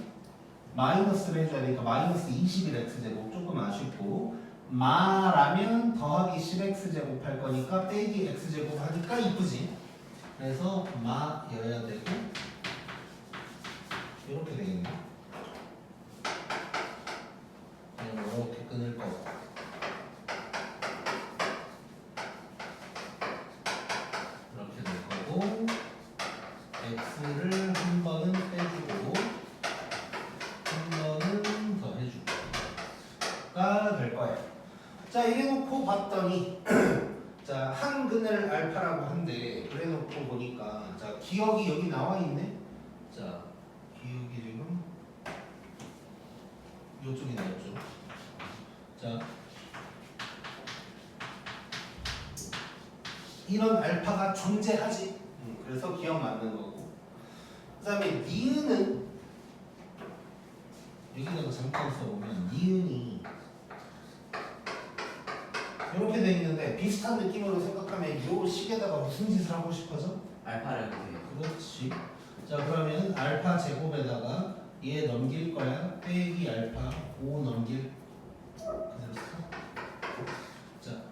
마이너스를 해줘야 되니까 마이너스 21x 제곱 조금 아쉽고, 마라면 더하기 10x 제곱 할 거니까 빼기 x 제곱 하니까 이쁘지. 그래서 마여야 되고 이렇게 되겠네. 그냥 이렇게 끊을 거고. 이렇게 될 거고, x를 한 번은 빼주고 한 번은 더 해주고가 될 거예요. 자, 이래놓고 봤더니 자, 한근을 알파라고 한데 그래놓고 보니까 자, 기억이 여기 나와 있네. 자, 기억이 지금 이쪽이 나왔죠. 자, 이런 알파가 존재하지. 그래서 기억 맞는 거고. 그다음에 니은은 여기다가 잠깐 써보면 니은이 이렇게 돼 있는데 비슷한 느낌으로 생각하면 이 식에다가 무슨 짓을 하고 싶어져? 알파를 보세요. 그렇지. 자, 그러면 알파 제곱에다가 얘 넘길 거야. 빼기 알파 5 넘길. 그대로 써. 자,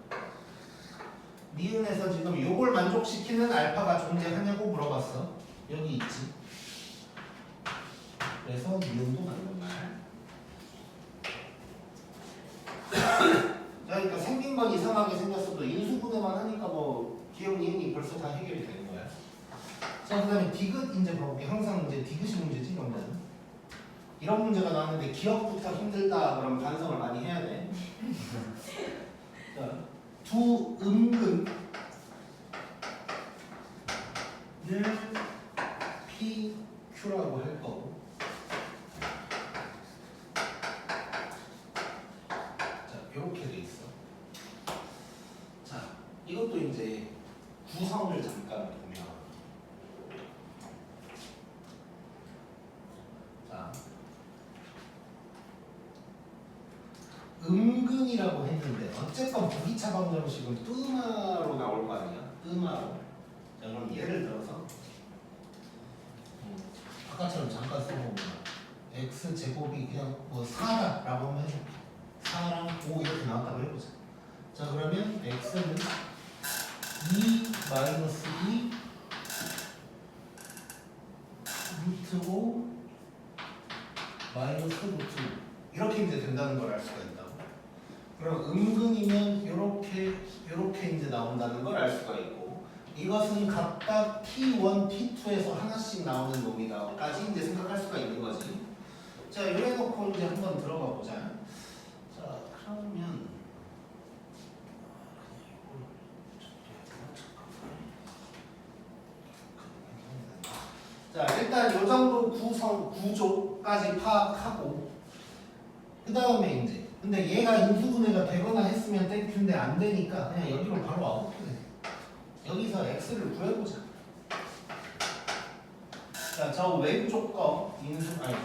니은에서 지금 요걸 만족시키는 알파가 존재하냐고 물어봤어. 여기 있지. 그래서 니은도 맞는 말. 그러니까 생긴 건 이상하게 생겼어도 인수분해만 하니까 뭐 기억 니은이 벌써 다 해결이 되는 거야. 자, 그다음에 디귿 이제 봐볼게. 항상 이제 디귿이 문제지 이런 거는. 이런 문제가 나왔는데 기억부터 힘들다 그럼 반성을 많이 해야 돼. 자, 두 음근을 PQ라고 할 거고. 이렇게 돼 있어. 자, 이것도 이제 구성을 잠깐 보면, 자, 음근이라고 했는데 어쨌건 부기차 방정식은 뜸마로 나올 거 아니야? 뜸마로. 자, 그럼 예를 들어서 아까처럼 잠깐 써보면 x 제곱이 그냥 뭐 4다라고 하면 4랑 5 이렇게 나왔다고 해보자. 자, 그러면 x는 2 마이너스 2 루트 5 마이너스 루트 5 이렇게 이제 된다는 걸 알 수가 있다고. 그럼 음근이면 이렇게 이제 나온다는 걸 알 수가 있고, 이것은 각각 T1, T2에서 하나씩 나오는 놈이다까지 이제 생각할 수가 있는 거지. 자, 이래 놓고 이제 한번 들어가 보자. 자, 그러면 자, 일단 이 정도 구조까지 파악하고, 그 다음에 이제 근데 얘가 인수분해가 되거나 했으면 땡큐인데 안 되니까 그냥 여기로 바로 아웃해. 여기서 x를 구해보자. 자, 저 왼쪽 거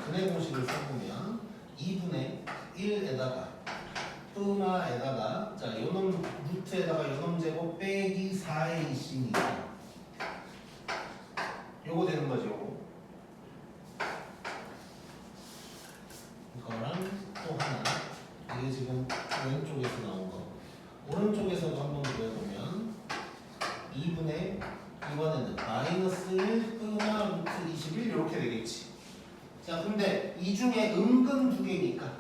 근해 공식을 써보면 2분의 1에다가 뚜마에다가 자, 요놈 루트에다가 요놈 제곱 빼기 4의 이씨니까 요거 되는 거죠. 요거. 이거랑 또 하나. 이게 지금 왼쪽에서 나온 거. 오른쪽에서도 한번 그려보면 2분의 이번에는 마이너스 1 뚜마 루트 21 이렇게 되겠지. 자, 근데 이 중에 음근 두 개니까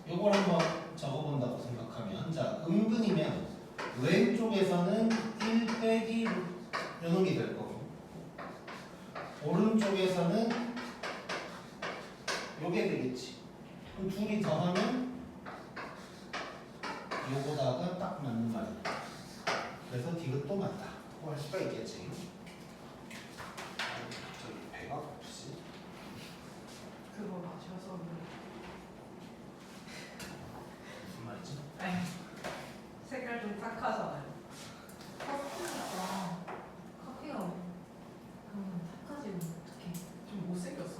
요걸 한번 적어본다고 생각하면, 자, 음근이면 왼쪽에서는 1 빼기 요놈이 될 거고, 오른쪽에서는 요게 되겠지. 그럼 둘이 더하면 요거다가 딱 맞는 말이야. 그래서 색깔 좀 탁하잖아요. 커피가 커피가 그러면 탁하지 어떡해. 좀 못생겼어.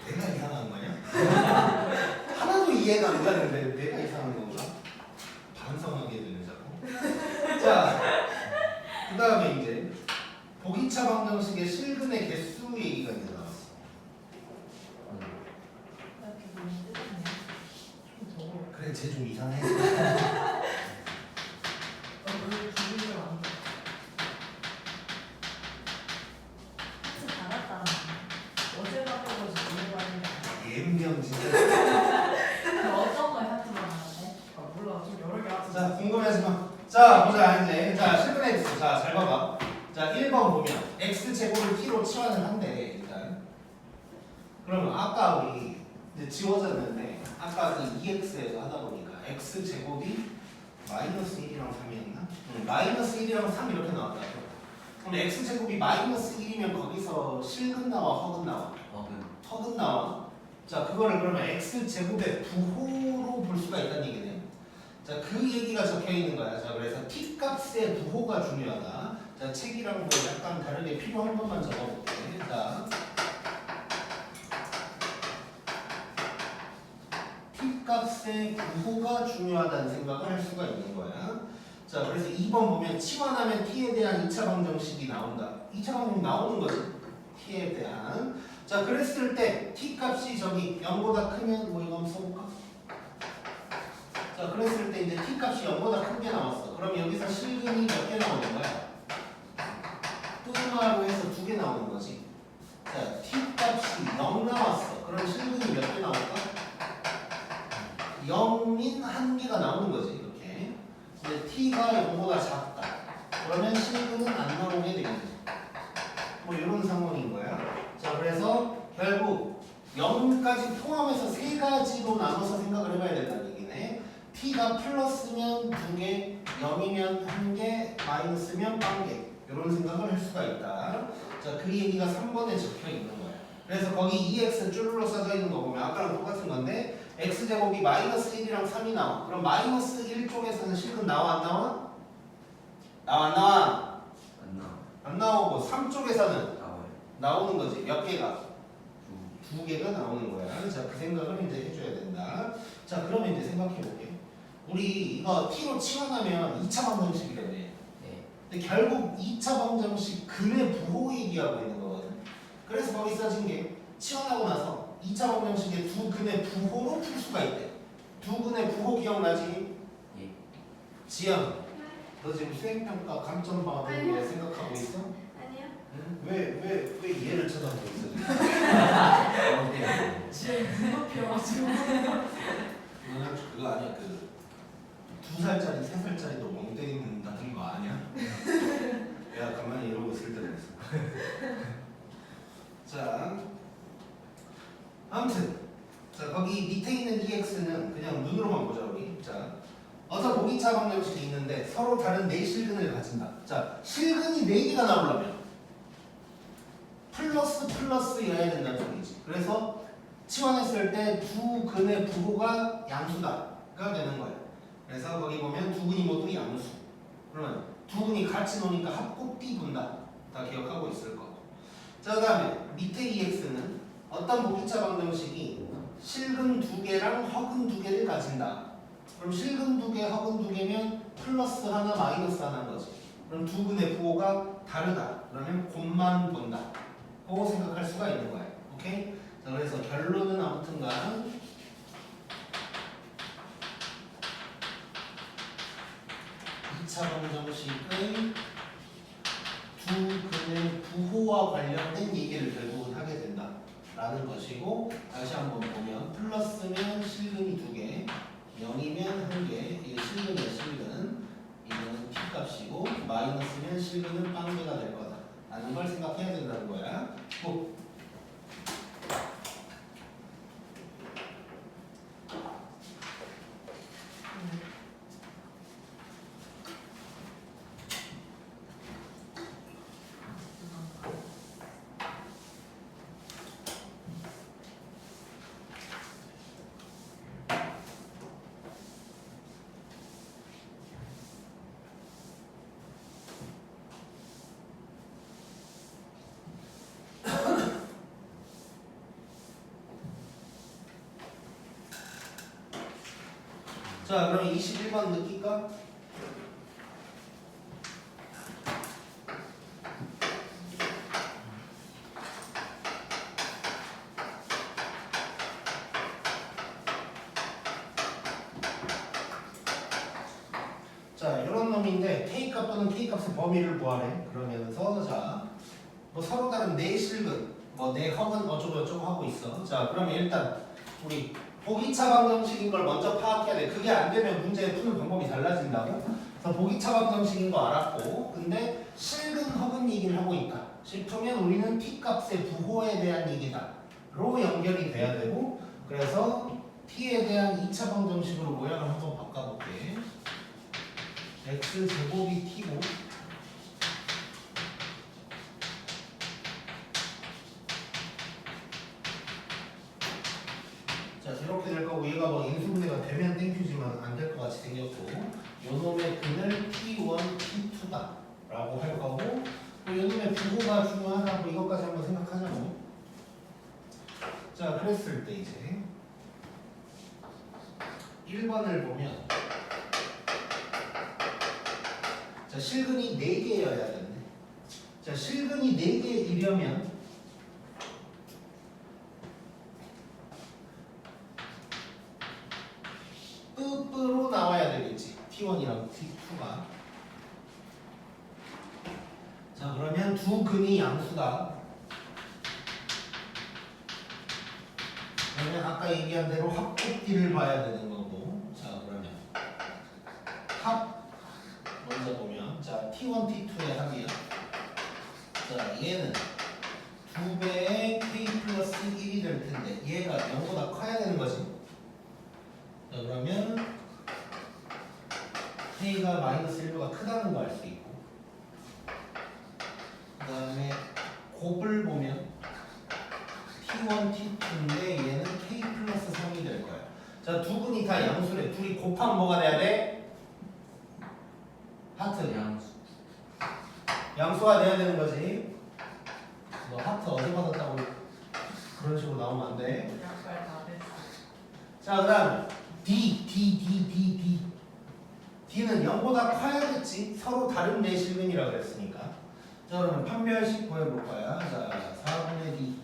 내가 이상한 거냐? 하나도 이해가 안 가는데 내가 이상한 건가? 반성하게 되는 자꾸. 자, 그 다음에 이제 보기차 방정식의 실근의 개수 얘기가 이제 나왔어. 이렇게 보면 뜨거네. 좀 더워. 그래, 쟤 좀 이상해. 왜 기분이 안 돼? 학습 잘했다. 어제 바꿔서 오늘 봤는데. 예은경 진짜. 어떤 걸 학습 하는데? 아 몰라 좀 여러 개 하자. 자, 궁금해하지 마. 자, 보자 이제. 자, 실근의 개수. 자, 잘 봐봐. 자, 1번 보면 x 제곱을 t로 치환을 한대 일단. 그러면 아까 우리 이제 지워졌는데 아까 그 2x에서 하다 보니까 x 제곱이 마이너스 1이랑 3이었나? 마이너스 1이랑 3 이렇게 나왔다. 그럼 x 제곱이 마이너스 1이면 거기서 실근 나와 허근 나와? 허근 나와. 자, 그거를 그러면 x 제곱의 부호로 볼 수가 있다는 얘기네. 자, 그 얘기가 적혀 있는 거야. 자, 그래서 t 값의 부호가 중요하다. 자, 책이랑 뭐 약간 다르게 필요한 것만 적어볼게. 자, t 값의 부호가 중요하다는 생각을 할 수가 있는 거야. 자, 그래서 2번 보면 치환하면 t에 대한 2차 방정식이 나온다. 2차 방정식 나오는 거지. t에 대한. 자, 그랬을 때 t 값이 저기 0보다 크면 뭐 이거 한번 써볼까? 자, 그랬을 때 이제 t 값이 0보다 큰 게 나왔어. 그럼 여기서 실근이 몇 개 나오는 거야? 뚜마로 해서 2개 나오는 거지. 자, t 값이 0 나왔어. 그럼 실근이 몇 개 나올까? 0인 1개가 나오는 거지. 이렇게. 근데 t가 0보다 작다. 그러면 실근은 안 나오게 되겠지. 뭐 이런 상황인 거야. 자, 그래서 결국 0까지 포함해서 3가지로 나눠서 생각을 해봐야 된다는 얘기네. t가 플러스면 2개, 0이면 1개, 마이너스면 1개. 이런 생각을 할 수가 있다. 자, 그 얘기가 3번에 적혀 있는 거야. 그래서 거기 2x 쭈르륵 써져 있는 거 보면 아까랑 똑같은 건데 x제곱이 마이너스 1이랑 3이 나와. 그럼 마이너스 1 쪽에서는 실근 나와 안 나와? 나와 안 나와? 안 나오고 3 쪽에서는 나오는 거지. 몇 개가? 2개가 나오는 거야. 자, 그 생각을 이제 해줘야 된다. 자, 그러면 이제 생각해 볼게. 우리 이거 t로 치환하면 2차 방정식이라네. 근데 결국 2차 방정식 근의 부호 얘기하고 있는 거거든. 그래서 거기 써진 게 치환하고 나서 2차 방정식의 두 근의 부호로 풀 수가 있대. 두 근의 부호 기억나지? 예. 지영, 너 지금 수행평가 감점 받은 게 생각하고 있어? 아니요. 응? 왜 얘를 쳐다보고 있어? 지금 눈높여가지고. 너는 그거 아니야? 그 2살짜리, 3살짜리도 멍 때린다는 거 아니야? 야, 가만히 이러고 있을 때도 있어. 자, 아무튼 자, 거기 밑에 있는 EX는 그냥 눈으로만 보자 우리. 자, 어떤 보기차 방정식이 있는데 서로 다른 네 실근을 가진다. 자, 실근이 4개가 나오려면 플러스여야 된다는 소리지. 그래서 치환했을 때 두 근의 부호가 양수다가 되는 거야. 그래서 거기 보면 두 근이 모두 양수. 그러면 두 근이 같이 노니까 합곱비 분다. 다 기억하고 있을 거고. 자, 그 다음에 밑에 EX는 어떤 보기차 방정식이 실근 2개랑 허근 2개를 가진다. 그럼 실근 2개, 허근 2개면 플러스 하나, 마이너스 하나인 거지. 그럼 두 근의 부호가 다르다. 그러면 곱만 본다. 고 생각할 수가 있는 거야. 오케이? 자, 그래서 결론은 아무튼간 2차 방정식의 두 근의 부호와 관련된 얘기를 결국은 하게 된다 라는 것이고, 다시 한번 보면 플러스면 실근이 2개, 0이면 1개, 이게 실근이야. 실근, 이거는 t값이고, 마이너스면 실근은 빵개가 될 거다 라는 걸 생각해야 된다는 거야. 뭐 자, 그럼 21번 느낄까? 자, 이런 놈인데 K값 또는 K값의 범위를 구하래. 그러면서 자, 뭐 서로 다른 내 실근, 뭐 내 허근 어쩌고 저쩌고 하고 있어. 자, 그러면 일단 우리 보기차 방정식인 걸 먼저 파악해야 돼. 그게 안 되면 문제 푸는 방법이 달라진다고. 그래서 보기차 방정식인 거 알았고, 근데 실근 허근 얘기를 하고 있다 싶으면 우리는 T값의 부호에 대한 얘기다 로 연결이 돼야 되고, 그래서 T에 대한 2차 방정식으로 모양을 한번 바꿔볼게. X제곱이 T고, 자, 이렇게 될 거고, 얘가 뭐 인수분해가 되면 땡큐지만 안 될 것 같이 생겼고, 요 놈의 근을 T1, T2다 라고 할 거고, 또 요 놈의 부호가 중요하다고 이것까지 한번 생각하자고. 자, 그랬을 때 이제 1번을 보면, 자, 실근이 4개여야 되는데, 자, 실근이 4개이려면 뿌뿌로 나와야 되겠지. T1이랑 T2가. 자, 그러면 두 근이 양수다. 그러면 아까 얘기한 대로 합곱기를 봐야 되는 거고. 자, 그러면 합 먼저 보면, 자, T1, T2의 합이야. 자, 얘는 2배의 K 플러스 1이 될 텐데 얘가 0보다 커야 되는 거지. 자, 그러면 K가 마이너스 1보다 크다는 거 알 수 있고, 그 다음에 곱을 보면 T1, T2인데 얘는 K 플러스 3이 될 거야. 자, 두 분이 다 양수래. 둘이 곱하면 뭐가 돼야 돼? 하트. 양수. 양수가 돼야 되는 거지. 너 하트 어디 받았다고 그런 식으로 나오면 안 돼. 약발 다 됐어. 자, 그 다음 D. D는 0보다 커야겠지. 서로 다른 내실근이라고 그랬으니까. 자, 그러면 판별식 구해볼 거야. 자, 4분의 D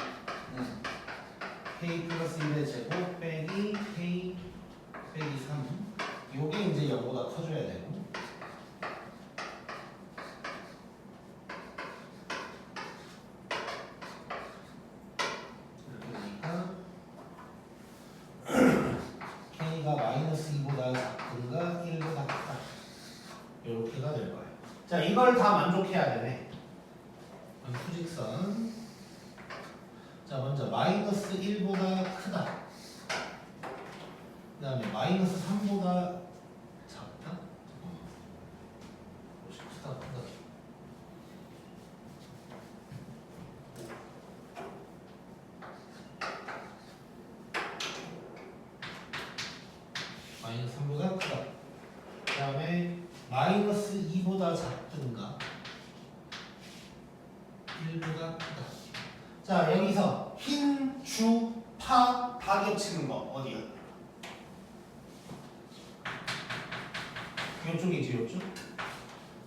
K 플러스 1의 제곱 빼기 K 빼기 3. 요게 이제 0보다 커져야 되고, K가 마이너스 2보다 작든가 1보다 크다. 이렇게가 될 거예요. 자, 이걸 다 만족해야 되네. 그럼 수직선. 자, 먼저 마이너스 1보다 크다. 그 다음에 마이너스 3보다 작다? 혹시 크다. 마이너스 3보다 크다. 그 다음에 마이너스 2보다 작든가 1보다 크다. 자, 여기서 흰, 주, 파 다 겹치는 거 어디야? 이쪽이지, 이쪽.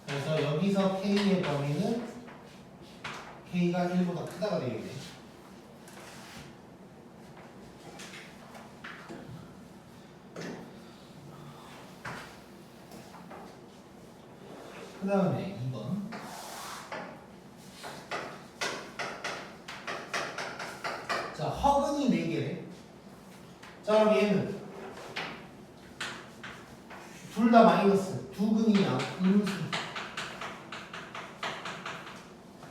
그래서 여기서 K의 범위는 K가 1보다 크다가 되겠네. 그 다음에 2번. 자, 허근이 4개래. 자, 그럼 얘는 둘 다 마이너스, 두 근이 음수.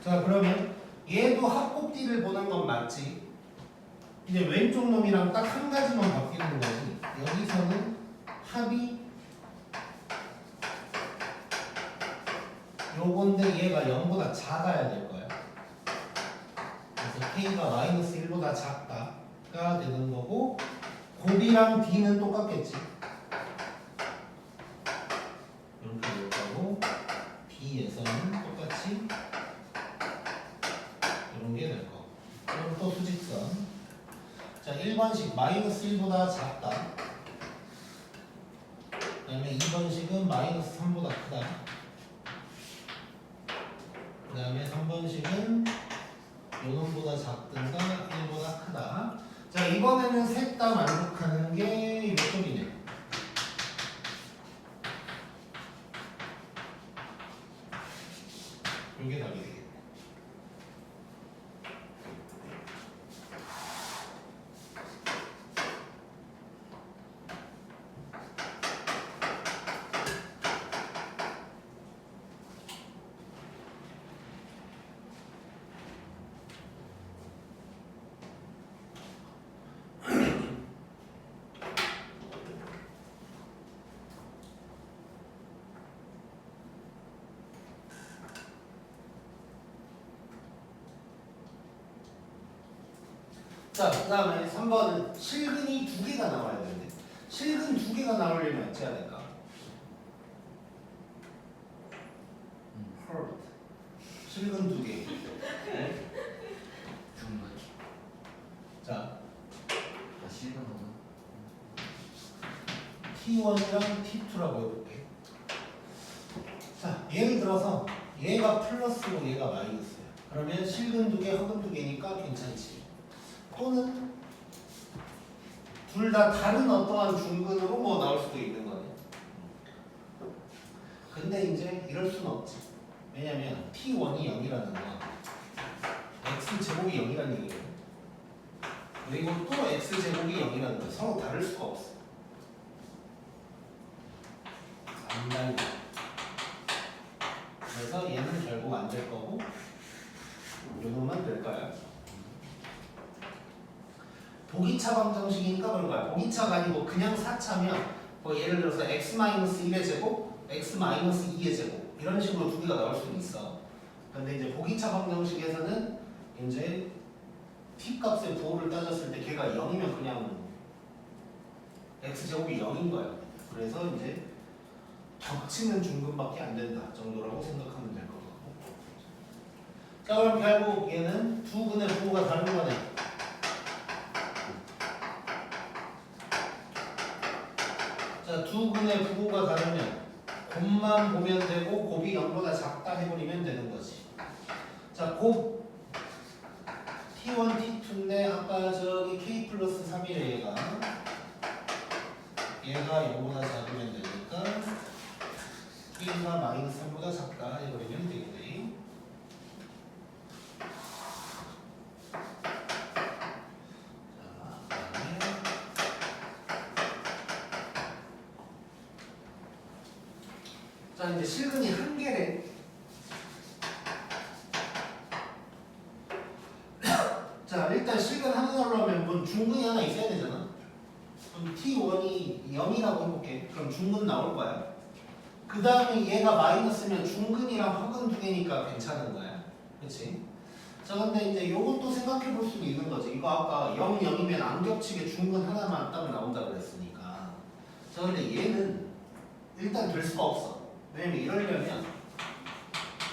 자, 그러면 얘도 합곱디를 보는 건 맞지. 이제 왼쪽 놈이랑 딱 한 가지만 바뀌는 거지. 여기서는 합이 요건데 얘가 0보다 작아야 될 거야. 그래서 K가 마이너스 1보다 작다가 되는 거고, 곱이랑 D는 똑같겠지. 이렇게 될 거고, D에서는 똑같이 이런 게 될 거고. 그럼 또 수직선. 자, 1번식 마이너스 1보다 작다. 크다. 그 다음에 3번식은 요 놈보다 작든가 1보다 크다. 자, 이번에는 셋 다 만족하는 게 요점이네. 요게 답이 되겠네. 자, 그 다음에 3번은 실근이 2개가 나와야 되는데 실근 2개가 나오려면 어찌해야 될까? hurt. 실근 2개. 좋은 거지. 자, 나 싫은 거는 T1이랑 T2라고 해볼게. 자, 예를 들어서 얘가 플러스고 얘가 마이너스야. 그러면 실근 2개, 허근 2개니까 괜찮지. 또는 둘 다 다른 어떠한 중근으로 뭐 나올 수도 있는 거네. 근데 이제 이럴 수는 없지. 왜냐면 T1이 0이라는 건 X제곱이 0이라는 얘기예요. 그리고 또 X제곱이 0이라는 건 서로 다를 수가 없어. 안 달려. 그래서 얘는 결국 안 될 거고 요놈만 될 거야. 보기차 방정식이니까 그런 거야. 보기차가 아니고 그냥 4차면 뭐 예를 들어서 x-1의 제곱, x-2의 제곱 이런 식으로 2개가 나올 수는 있어. 근데 이제 보기차 방정식에서는 이제 t 값의 부호를 따졌을 때 걔가 0이면 그냥 x제곱이 0인 거야. 그래서 이제 겹치는 중근밖에 안 된다 정도라고 생각하면 될 것 같고. 자, 그럼 결국 얘는 두 근의 부호가 다른 거네. 자, 두 근의 부호가 다르면 곱만 보면 되고 곱이 0보다 작다 해버리면 되는 거지. 자, 곱 T1, T2인데 아까 저기 K 플러스 3이래 얘가 0보다 작으면 되니까 K가 마이너스 3보다 작다 해버리면 되겠네. 자, 이제 실근이 한 개래. 자, 일단 실근 하나로 하면 뭔 중근이 하나 있어야 되잖아. 그럼 T1이 0이라고 해볼게. 그럼 중근 나올 거야. 그 다음에 얘가 마이너스면 중근이랑 허근 2개니까 괜찮은 거야. 그치? 자, 근데 이제 요것도 생각해 볼 수도 있는 거지. 이거 아까 0, 0이면 안 겹치게 중근 하나만 딱 나온다 그랬으니까. 자, 근데 얘는 일단 될 수가 없어. 왜냐면 이러려면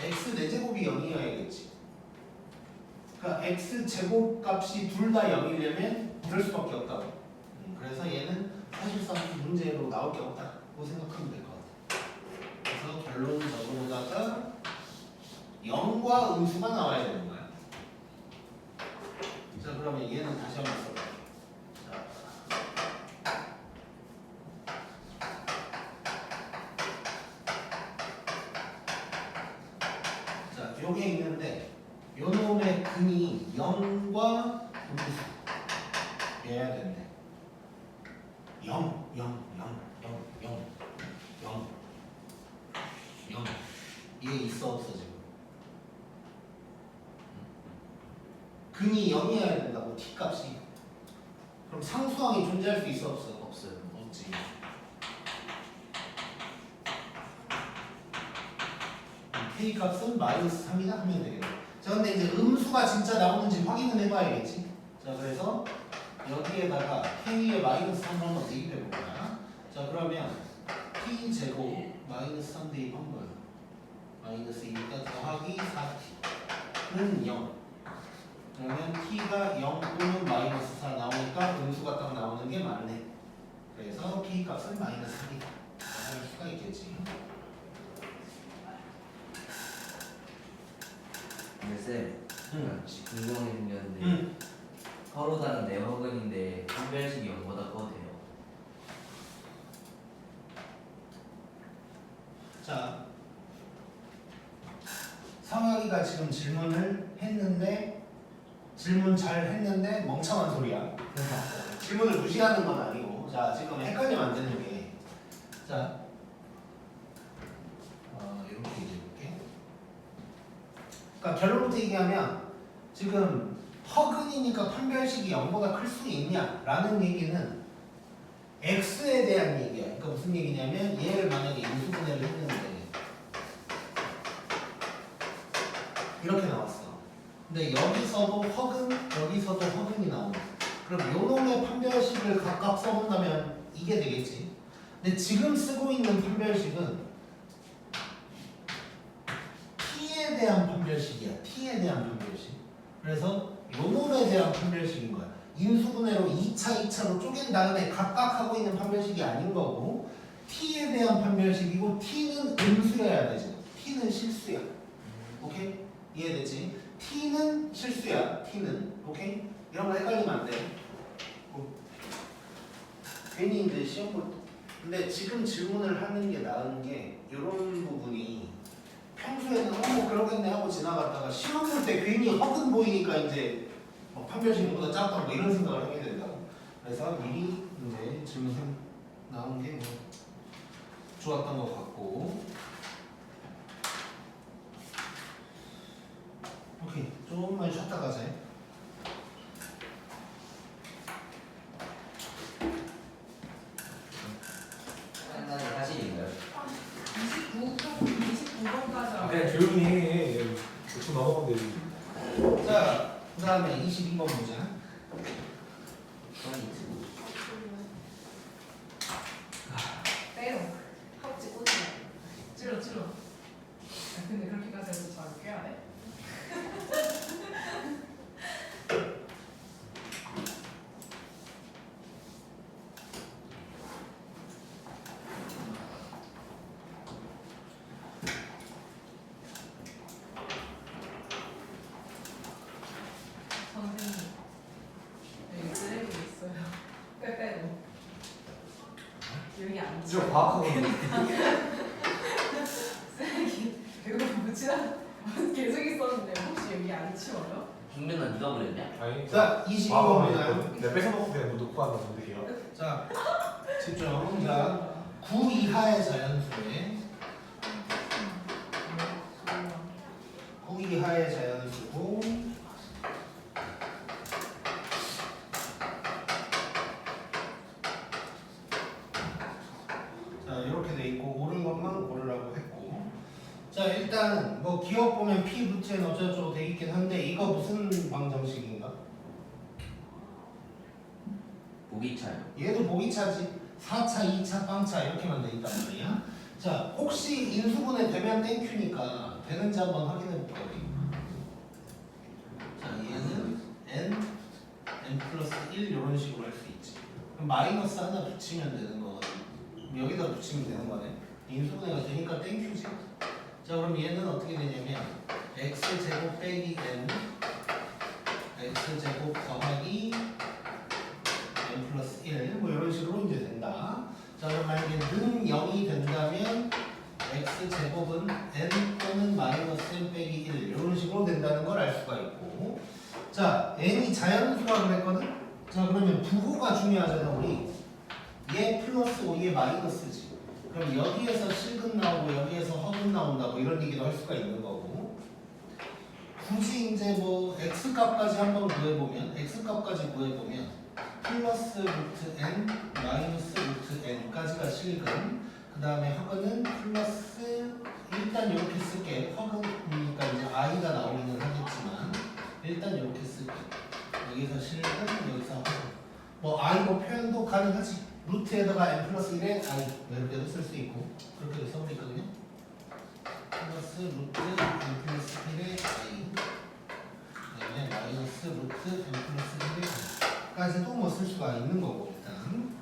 x 4제곱이 0이어야겠지. 그러니까 x 제곱 값이 둘 다 0이려면 이럴 수밖에 없다고. 그래서 얘는 사실상 문제로 나올 게 없다고 생각하면 될 것 같아. 그래서 결론적으로다가 0과 음수가 나와야 되는 거야. 자, 그러면 얘는 다시 한번 써봐. 요게 있는데 요 놈의 근이 0과 음수여야 된대. 0, 0, 0, 0, 0, 0, 0. 얘 있어 없어 지금? 근이 0이어야 된다고 t 값이. 그럼 상수항이 존재할 수 있어 없어? 없어요. 없지. K 값은 마이너스 3이다 하면 되겠네. 자, 근데 이제 음수가 진짜 나오는지 확인은 해봐야겠지. 자, 그래서 여기에다가 K의 마이너스 3을 한번 대입해 볼 거야. 자, 그러면 T 제곱 마이너스 3 대입한 거예요. 마이너스 2니까 더하기 4T는 0. 그러면 T가 0 또는 마이너스 4 나오니까 음수가 딱 나오는 게 맞네. 그래서 K 값은 마이너스 3이다 할 수가 있겠지. 쌤 궁금한 게 생겼는데 응. 서로 다른 네 허근인데 판별식이 0보다 커도 돼요? 자, 성혁이가 지금 질문을 했는데 질문 잘 했는데 멍청한 소리야. 그래서 질문을 무시하는 건 아니고, 자 지금 헷갈리면 안 되는 게, 자 이렇게 얘기해볼게. 그러니까 결론부터 얘기하면 지금 허근이니까 판별식이 0보다 클 수 있냐라는 얘기는 x에 대한 얘기야. 그러니까 무슨 얘기냐면 얘를 만약에 인수분해를 했는데 이렇게 나왔어. 근데 여기서도 허근, 여기서도 허근이 나오네. 그럼 요놈의 판별식을 각각 써본다면 이게 되겠지. 근데 지금 쓰고 있는 판별식은 t에 대한 판별식이야. t에 대한 판별식. 그래서 요놈에 대한 판별식인 거야. 인수분해로 2차, 2차로 쪼갠 다음에 각각 하고 있는 판별식이 아닌 거고, t에 대한 판별식이고, t는 음수여야 되지. t는 실수야. 오케이? 이해되지? t는 실수야. t는. 오케이? 이런 거 헷갈리면 안 돼. 괜히 이제 시험 볼 때. 근데 지금 질문을 하는 게 나은 게 이런 부분이 평소에는 그러겠네 하고 지나갔다가 시험 볼 때 괜히 허근 보이니까 이제 뭐 판별식보다 작다 뭐 이런 생각을 하게 된다. 그래서 미리 이제 질문 나온 게 뭐 좋았던 것 같고. 오케이, 조금만 쉬었다 가자. 판단이 사실인가요? 29번까지 그냥 조용히 해. 대충 넘어가면 되지. 자, 그 다음에 22번 보자. 빼요. 허벅지 꽂으라. 찔러. 근데 그렇게까지 해서 잘 깨야 돼? 선생님, 여기 쓰레기 있어요. 빼빼로. 여기 안 진짜 쳐. 과학하고 쓰레기 이거 묻히다 계속 있었는데 혹시 여기 안 치워요? 준비는 네가 그랬냐? 아니 자, 22번 과학하고 보나요? 내가 뺏어먹고 그냥 뭐 놓고 한다 정도예요. 자, 집중. 자, 9 이하의 자연수에 9 이하의 자연수고, 자 이렇게 돼 있고 옳은 것만 고르라고 했고, 자 일단 뭐 기억 보면 p 루트엔 어쩌고저쩌고 돼 있긴 한데 이거 무슨 방정식인가? 보기차요. 얘도 보기차지. 4차, 2차, 빵차 이렇게만 돼 있단 말이야. 자 혹시 인수분해 되면 땡큐니까 되는지 한번 확인해 볼까 우리. 자 얘는 n 플러스 1 이런 식으로 할 수 있지. 그럼 마이너스 하나 붙이면 되는 거거든. 그럼 여기다 붙이면 되는 거네. 인수분해가 되니까 땡큐지. 자 그럼 얘는 어떻게 되냐면 x제곱 빼기 n x제곱 더하기 n 플러스 1 뭐 이런 식으로 이제 된다. 자 그럼 만약에 는 0이 된다면 x제곱은 n 또는 마이너스 n 빼기 1 이런 식으로 된다는 걸 알 수가 있고, 자 n이 자연수라 그랬거든. 자 그러면 부호가 중요하잖아 우리. 얘 플러스 5, 얘 마이너스지. 그럼 여기에서 실근 나오고 여기에서 허근 나온다 뭐 이런 얘기도 할 수가 있는 거고, 굳이 이제 뭐 x 값까지 한번 구해보면 플러스 루트 n 마이너스 루트 n까지가 실근, 그 다음에 허근은 플러스, 일단 이렇게 쓸게. 허근이니까 이제 i가 나오기는 하겠지만 일단 이렇게 쓸게. 여기서 실근, 여기서 허근. 뭐 i 뭐 표현도 가능하지. 루트에다가 n 플러스 1에 i 이렇게도 쓸 수 있고 그렇게도 써도 있거든요. 플러스 루트 n 플러스 1에 i, 그다음에 마이너스 루트 n 플러스 1에 i까지도 뭐 쓸 수가 있는 거고 일단.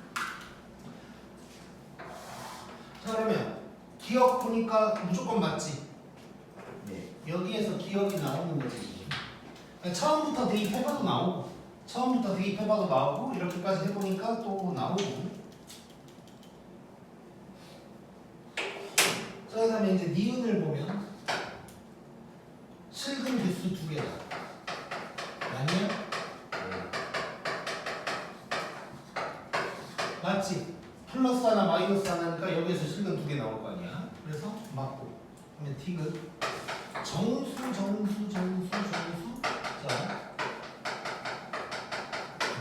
자 그러면 기억 보니까 무조건 맞지. 네. 여기에서 기억이 나오는 거지. 처음부터 대입해봐도 나오고 처음부터 대입해봐도 나오고 이렇게까지 해보니까 또 나오고. 자, 그 다음에 이제 니은을 보면 실근 개수 2개다. 아니야? 맞지? 플러스 하나 마이너스 하나니까 여기에서 실근 2개 나올 거 아니야. 그래서 맞고. 그러면 틱은 정수. 자,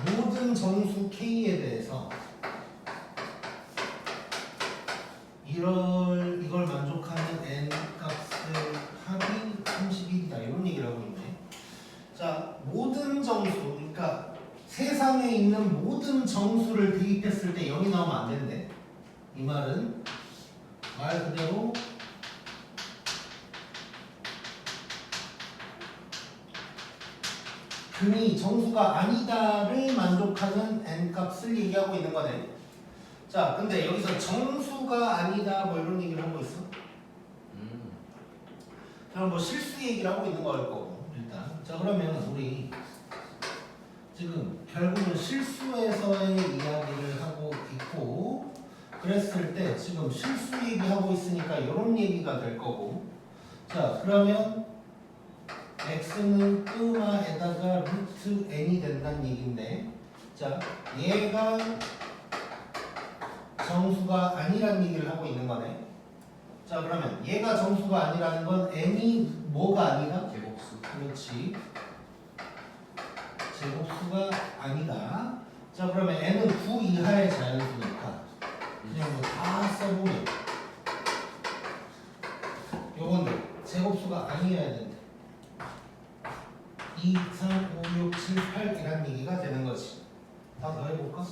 모든 정수 K에 대해서 이걸 만족하는 n 값의 합이 31이다 이런 얘기를 하고 있네. 자, 모든 정수, 그러니까 세상에 있는 모든 정수를 대입했을 때 0이 나오면 안 된대. 이 말은 말 그대로 금이 정수가 아니다를 만족하는 n 값을 얘기하고 있는 거네. 자, 근데 여기서 정수가 아니다 뭐 이런 얘기를 하고 있어. 그럼 뭐 실수 얘기를 하고 있는 거일 거고 일단. 자, 그러면 우리 지금 결국은 실수에서의 이야기를 하고 있고, 그랬을 때 지금 실수 얘기하고 있으니까 이런 얘기가 될 거고. 자, 그러면 x는 끄마에다가 루트 n이 된다는 얘기인데, 자, 얘가 정수가 아니라는 얘기를 하고 있는 거네. 자, 그러면 얘가 정수가 아니라는 건 n이 뭐가 아니다? 제곱수. 그렇지. 제곱수가 아니다. 자, 그러면 n은 9 이하의 자연수니까 그냥 뭐 다 써보면 요건데 제곱수가 아니어야 된다. 2, 3, 5, 6, 7, 8이라는 얘기가 되는 거지. 다 더해볼까?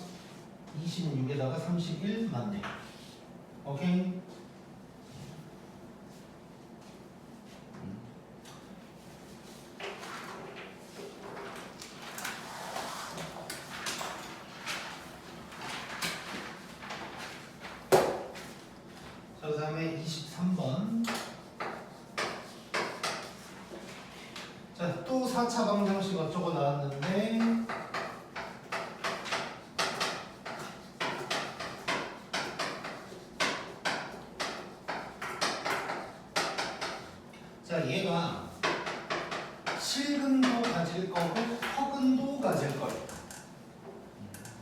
26에다가 31 맞네. 오케이? 자, 그 다음에 23번. 자, 또 4차 방정식 어쩌고 나왔는데, 자, 얘가 실근도 가질 거고 허근도 가질 거예요.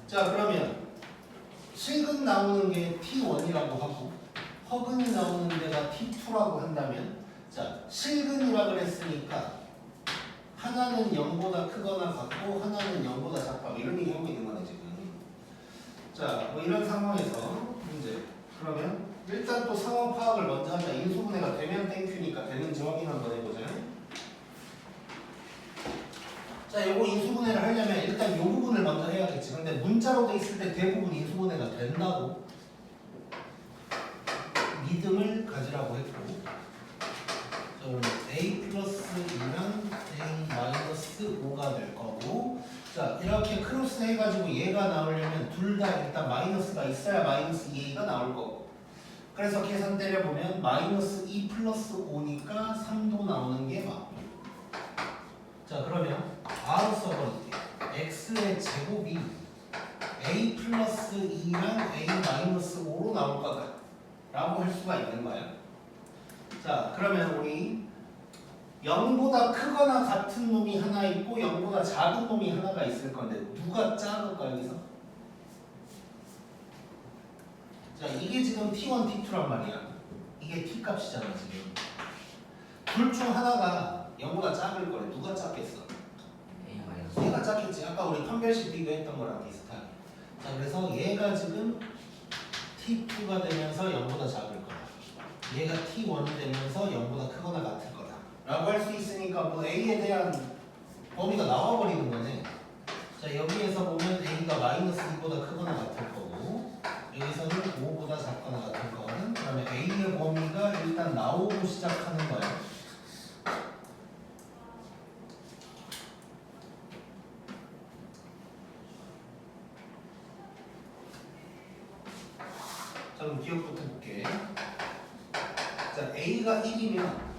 자, 그러면 실근 나오는 게 T1이라고 하고 허근이 나오는 데가 T2라고 한다면, 자, 실근이라 그랬으니까 하나는 0보다 크거나 같고 하나는 0보다 작다 이런 얘기 하고 있는 거네 지금. 자, 뭐 이런 상황에서 문제. 그러면 일단 또 상황 파악을 먼저 하자. 인수분해가 되면 땡큐니까 되는지 확인 한번 해보자. 자, 요거 인수분해를 하려면 일단 요 부분을 먼저 해야겠지. 근데 문자로 돼 있을 때 대부분 인수분해가 된다고 믿음을 가지라고 했고, 자, 그러면 a 플러스 2랑 a 마이너스 5가 될 거고, 자, 이렇게 크로스 해가지고 얘가 나오려면 둘 다 일단 마이너스가 있어야 마이너스 2a가 나올 거고, 그래서 계산 때려보면 마이너스 2 플러스 5니까 3도 나오는 게 맞고. 자, 그러면 바로 써버릴게. x의 제곱이 a 플러스 2랑 a 마이너스 5로 나올 거다 라고 할 수가 있는 거야. 자, 그러면 우리 0보다 크거나 같은 놈이 하나 있고 0보다 작은 놈이 하나가 있을 건데 누가 작을까 여기서? 자, 이게 지금 T1, T2란 말이야. 이게 T 값이잖아 지금. 둘 중 하나가 0보다 작을 거래. 누가 작겠어? A 마이너스. 얘가 작겠지. 아까 우리 판별식 비교했던 거랑 비슷하게. 자, 그래서 얘가 지금 T2가 되면서 0보다 작을 거야. 얘가 T1이 되면서 0보다 크거나 같을 거다 라고 할 수 있으니까 뭐 A에 대한 범위가 나와버리는 거네. 자, 여기에서 보면 A가 마이너스 2보다 크거나 같을 거고, 여기서는 5보다 작거나 같을 거거든. 그러면 A의 범위가 일단 나오고 시작하는 거야. 자, 그럼 기억부터 볼게. 자, A가 1이면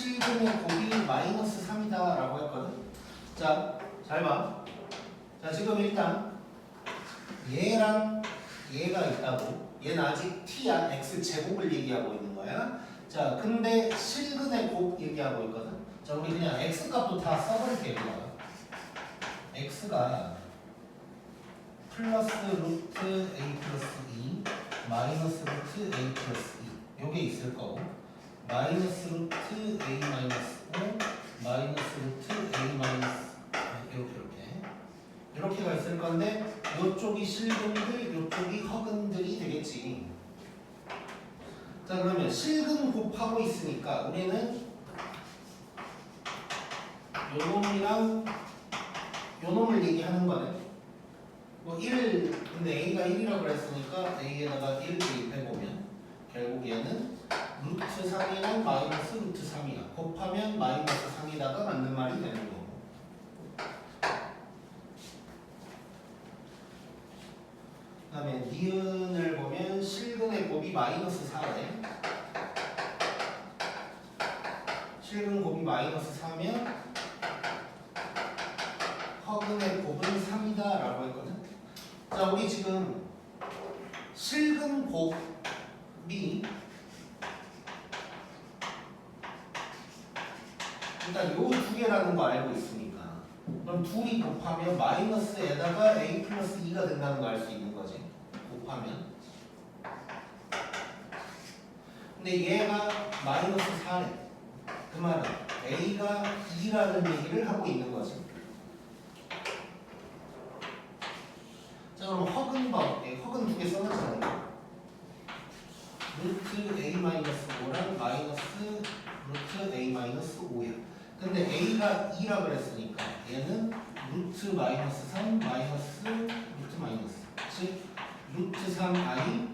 실근의 곱이 마이너스 3이다 라고 했거든. 자, 잘 봐. 자, 지금 일단 얘랑 얘가 있다고. 얘는 아직 t야. x 제곱을 얘기하고 있는 거야. 자, 근데 실근의 곱 얘기하고 있거든. 자, 우리 그냥 x 값도 다 써버릴게요. 그냥. x가 플러스 루트 a 플러스 2 마이너스 루트 a 플러스 2 요게 있을 거고 마이너스 루트 a 마이너스 5 마이너스 루트 a 마이너스 이렇게가 있을 건데 요쪽이 실근들 요쪽이 허근들이 되겠지. 자, 그러면 실근 곱하고 있으니까 우리는 요 놈이랑 요 놈을 얘기하는 거네. 뭐 1, 근데 a가 1이라고 그랬으니까 a에다가 1 대입해보면 결국 얘는 루트 3이랑 마이너스 루트 3이야. 곱하면 마이너스 3이다가 맞는 말이 되는 거고. 그 다음에 니은을 보면 실근의 곱이 마이너스 4래. 실근 곱이 마이너스 4면 허근의 곱은 3이다 라고 했거든. 자, 우리 지금 실근 곱이 일단 요 두 개라는 거 알고 있으니까 그럼 둘이 곱하면 마이너스에다가 a 플러스 2가 된다는 거 알 수 있는 거지. 곱하면 근데 얘가 마이너스 4래. 그 말은 a가 2라는 얘기를 하고 있는 거지. 자, 그럼 허근 봐볼게. 허근 두 개 써놨잖아요. 루트 a 마이너스 5랑 마이너스 루트 a 마이너스 5야. 근데 a가 2라 그랬으니까 얘는 루트 마이너스 3 마이너스 루트 마이너스 즉 루트 3i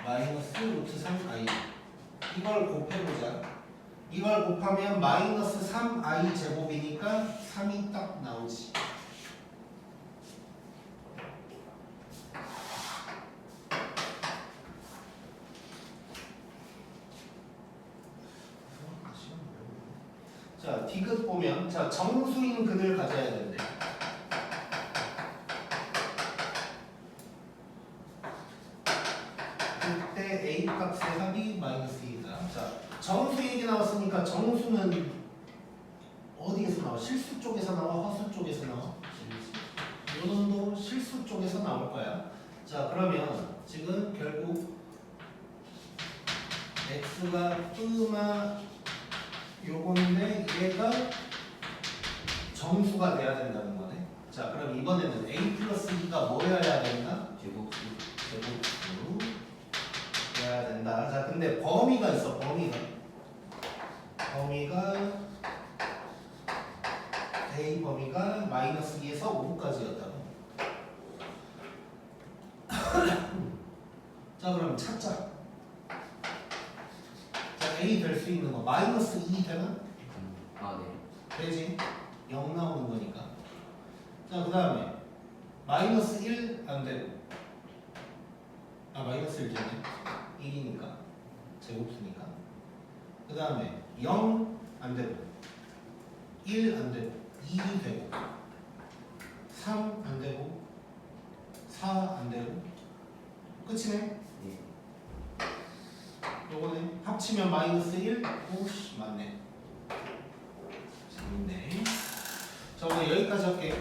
마이너스 루트 3i 이걸 곱해보자. 이걸 곱하면 마이너스 3i 제곱이니까 3이 딱 나오지. 자, 디귿 보면 자 정수인 근을 가져야 되는데 그때 a 값의 합이 마이너스 2다. 자, 정수 얘기 나왔으니까 정수는 어디에서 나와? 실수 쪽에서 나와? 허수 쪽에서 나와? 요 놈도 실수 쪽에서 나올 거야. 자, 그러면 지금 결국 x가 끄마 요건데 얘가 정수가 돼야 된다는 거네. 자, 그럼 이번에는 a 플러스 2가 뭐여야 된다? 제곱수 돼야 된다. 자, 근데 범위가 있어. 범위가 a 범위가 마이너스 2에서 5까지였다고. 자, 그럼 찾자. 자, a 될 수 있는 거 마이너스 2 되나? 아, 네. 되지? 0 나오는 거니까. 자, 그 다음에 마이너스 1 안 되고 마이너스 1 되네. 1이니까 제곱수니까. 그 다음에 0 안 되고 1 안 되고 2 되고 3 안 되고 4 안 되고 끝이네. 네. 요거네. 합치면 마이너스 1. 오씨, 맞네. 재밌네. 자, 오늘 여기까지 할게요.